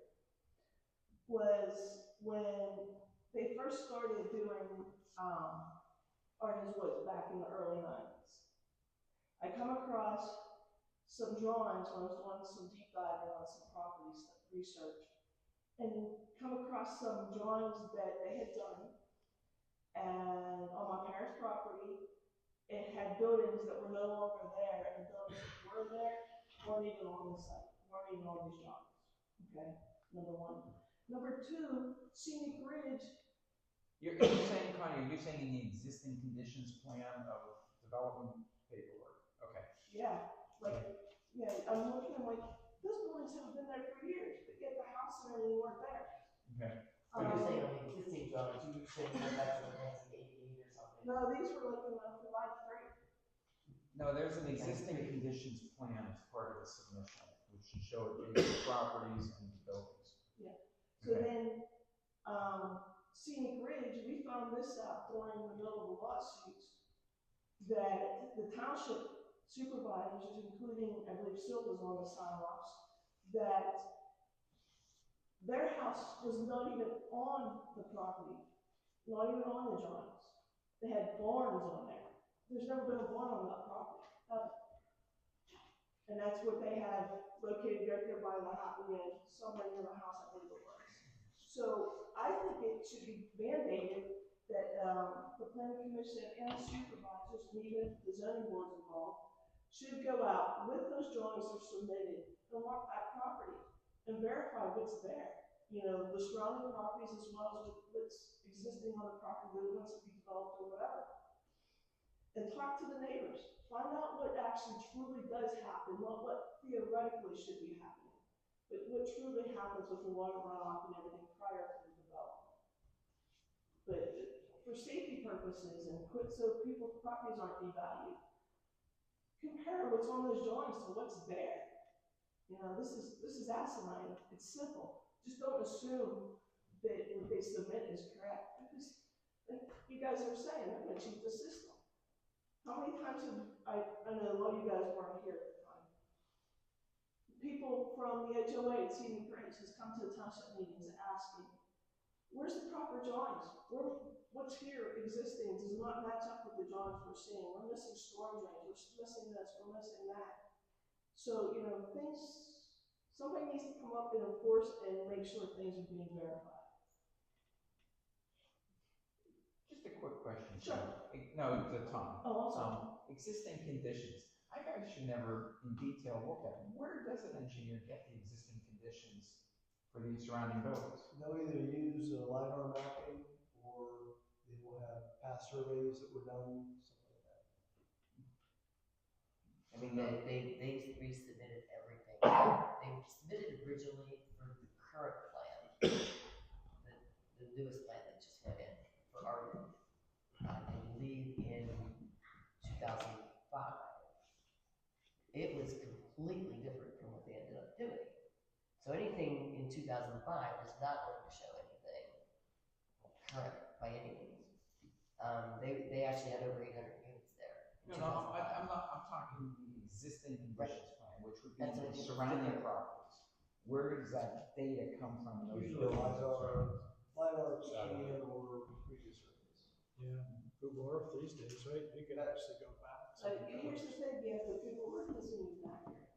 was when they first started doing Orange Woods back in the early 90s. I come across some drawings when I was doing some deep diving on some properties research, and come across some drawings that they had done, and on my parents' property, it had buildings that were no longer there, and the buildings that were there weren't even on the site, weren't even on these drawings. Okay, number one. Number two, scenic ridge. You're saying, Connie, you're saying in the existing conditions plan of development paperwork, okay. Yeah, like, yeah, I'm looking, I'm like, those buildings have been there for years, but yet the house and everything weren't there. Okay. When you're saying on the existing drawings, you were saying go back to 1988 or something. No, these were like in the line three. No, there's an existing conditions plan as part of the submission, which should show adjacent properties and buildings. Yeah, so then, scenic ridge, we found this out during the middle of the lawsuits, that the township supervisors, including, I believe Silva's on the sign-offs, that their house was not even on the property, not even on the drawings. They had barns on there. There's never been a barn on that property, ever. And that's what they have located right there by the house, somewhere near the house, I believe it was. So I think it should be mandated that, the planning commission and the supervisors, and even the zoning boards involved, should go out with those drawings that are submitted and walk that property and verify what's there. You know, the surrounding properties as well as what's existing on the property that wants to be developed or whatever. And talk to the neighbors. Find out what actually truly does happen, not what theoretically should be happening, but what truly happens with the water runoff and everything prior to the development. But for safety purposes and so people's properties aren't devalued, compare what's on those drawings to what's there. You know, this is asinine. It's simple. Just don't assume that what they submit is correct, because like you guys are saying, they're going to cheat the system. How many times have I know a lot of you guys weren't here at the time. People from the HOA at Scenic Ridge has come to the township meetings asking, where's the proper drawings? What's here existing does not match up with the drawings we're seeing. We're missing storm drains, we're missing this, we're missing that. So, you know, somebody needs to come up and enforce and make sure things are being verified. Just a quick question. Sure. No, to Tom. Oh, I'm sorry. Existing conditions. I've actually never in detail looked at them. Where does an engineer get the existing conditions for these surrounding buildings? They'll either use LiDAR mapping, or they will have past surveys that were done, something like that. I mean, they resubmitted everything. They submitted originally for the current plan, the newest plan that just went in for our, I believe in 2005. It was completely different from what they ended up doing. So anything in 2005 was not going to show anything current by any means. They actually had over 800 units there. No, I'm talking the existing conditions plan, which would be the surrounding properties. Where does that data come from? Those Usually buildings? LiDAR scan or previous surveys. Yeah, Google Earth these days, right? You can actually go back. Here's the thing, yeah, the Google Earth isn't even accurate.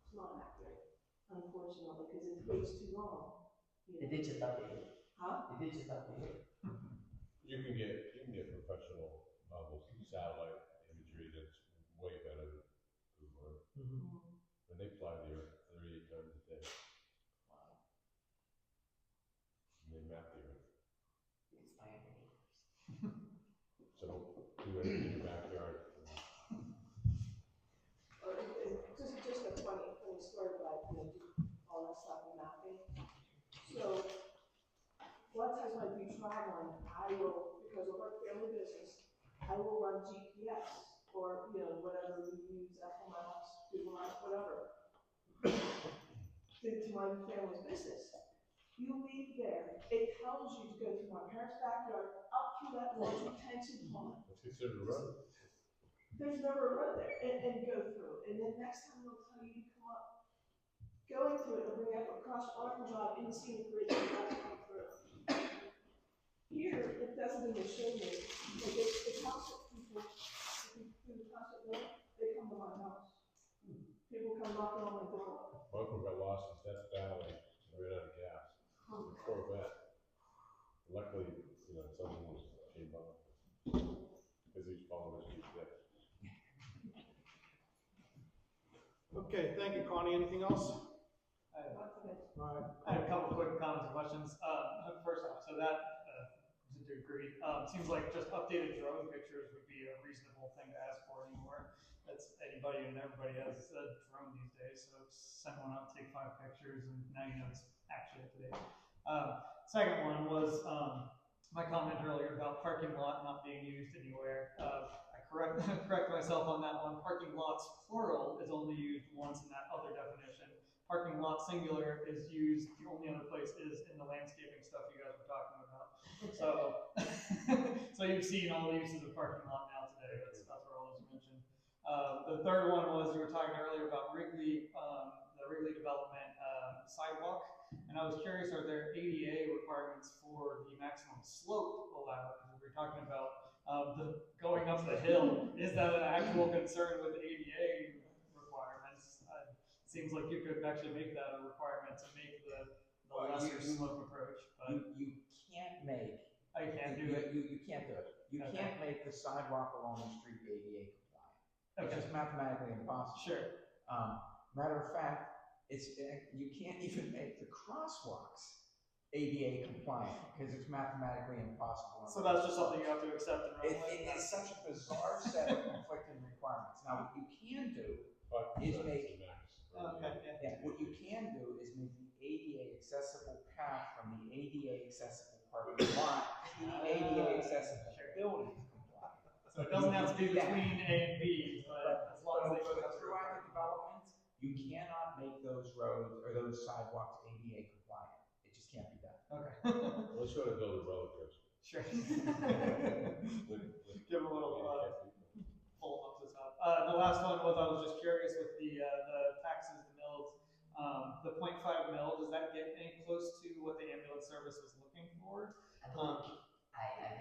It's not accurate, unfortunately, because it takes too long. They did just update it. Huh? They did just update it. You can get professional level satellite imagery that's way better than Google Earth. And they fly the Earth 38 times a day. Wow. And they map the Earth. It's my opinion. So do anything in your backyard. Just a funny story about, you know, all that stuff in mapping. So, a lot of times when I do traveling, I will, because of our family business, I will run GPS or, you know, whatever you use, Apple Maps, Google Maps, whatever, to my family's business. You leave there, it tells you to go through my parents' backyard, up through that large retention pond. It's considered a road. There's never a road there, and go through. And then next time they'll tell you to come up, going through it, it'll bring up across Arkansas Drive in the Scenic Ridge and that's come through. Here, it doesn't even show you. Like it helps if people, through the township knocking on my door. My uncle got lost in Death Valley, and ran out of gas. Corvette. Luckily, something was came by. Because he was following his GPS. Okay, thank you, Connie. Anything else? All right. I have a couple quick comments and questions. First off, so that, to agree, seems like just updated drone pictures would be a reasonable thing to ask for anymore. That's anybody and everybody has a drone these days, so send one up, take 5 pictures, and now you know it's actually up to date. Second one was my comment earlier about parking lot not being used anywhere. I correct myself on that one. Parking lots plural is only used once in that other definition. Parking lot singular is used, the only other place is in the landscaping stuff you guys were talking about. So, so you've seen all the uses of parking lot now today. That's where all those are mentioned. The third one was you were talking earlier about Wrigley, the Wrigley development sidewalk. And I was curious, are there ADA requirements for the maximum slope allowed? Because we were talking about the going up the hill. Is that an actual concern with ADA requirements? Seems like you could actually make that a requirement to make the lesser slope approach. But You can't make. I can't do it. You can't do it. You Okay. can't make the sidewalk along the street ADA compliant. Okay. It's just mathematically impossible. Sure. Matter of fact, you can't even make the crosswalks ADA compliant because it's mathematically impossible. So that's just something you have to accept and roll with. It is such a bizarre set of conflicting requirements. Now, what you can do is make. Okay. Yeah, what you can do is make the ADA accessible path from the ADA accessible parking lot to the ADA accessible building compliant. So it doesn't have to be between A and B, but as long as they both have to throughout the development, you cannot make those roads or those sidewalks ADA compliant. It just can't be done. Okay. Let's go to build a roller coaster. Sure. With Give a little handicapped people. pull up to the top. The last one was I was just curious with the taxes, the mills, the 0.5 mil. Does that get any close to what the ambulance service was looking for? I believe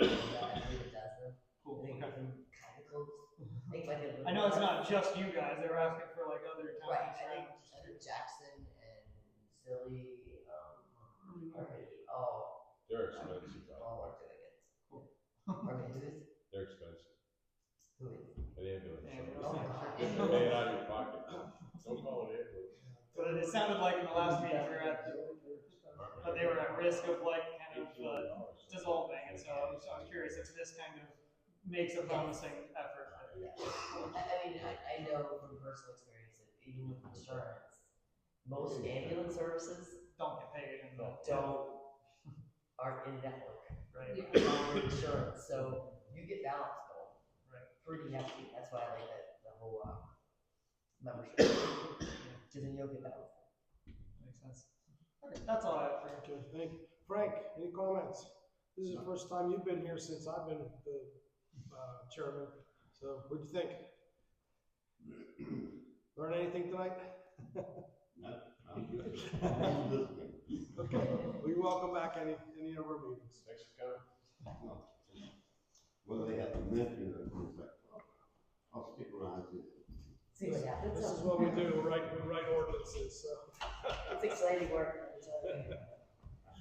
it does though. Cool. I think Okay. it's kind of close. I think like I know it's not just you guys. They were asking for like other Right, counties I around. think Jackson and Silly, already, all, They're expensive. all are doing it. Cool. Okay, who is, They're expensive. who is? An ambulance. Ambulance. Oh my God. Pay it out of your pocket. Don't call it ambulance. So it sounded like in the last meeting we were at, but they were at risk of like kind of dissolving, and so I was curious if this kind of makes a promising effort. I know from personal experience that even with insurance, most ambulance services Don't get paid and aren't in network, right. on insurance, so you get balance bill. Right. Pretty hefty, that's why I like that, the whole, membership. Cause then you'll get balance bill. Makes sense. Okay, that's all I have for you. Okay, thank you. Frank, any comments? This is the first time you've been here since I've been the chairman. So what'd you think? Learn anything tonight? Okay, well, you're welcome back any of our meetings. Thanks for coming. Well, they have to mention it, it's like, I'll stick around to See what happens. This is what we do, we write ordinances, so. It's exciting work.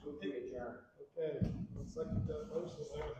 Move to adjourn. Okay, looks like you've done most of it.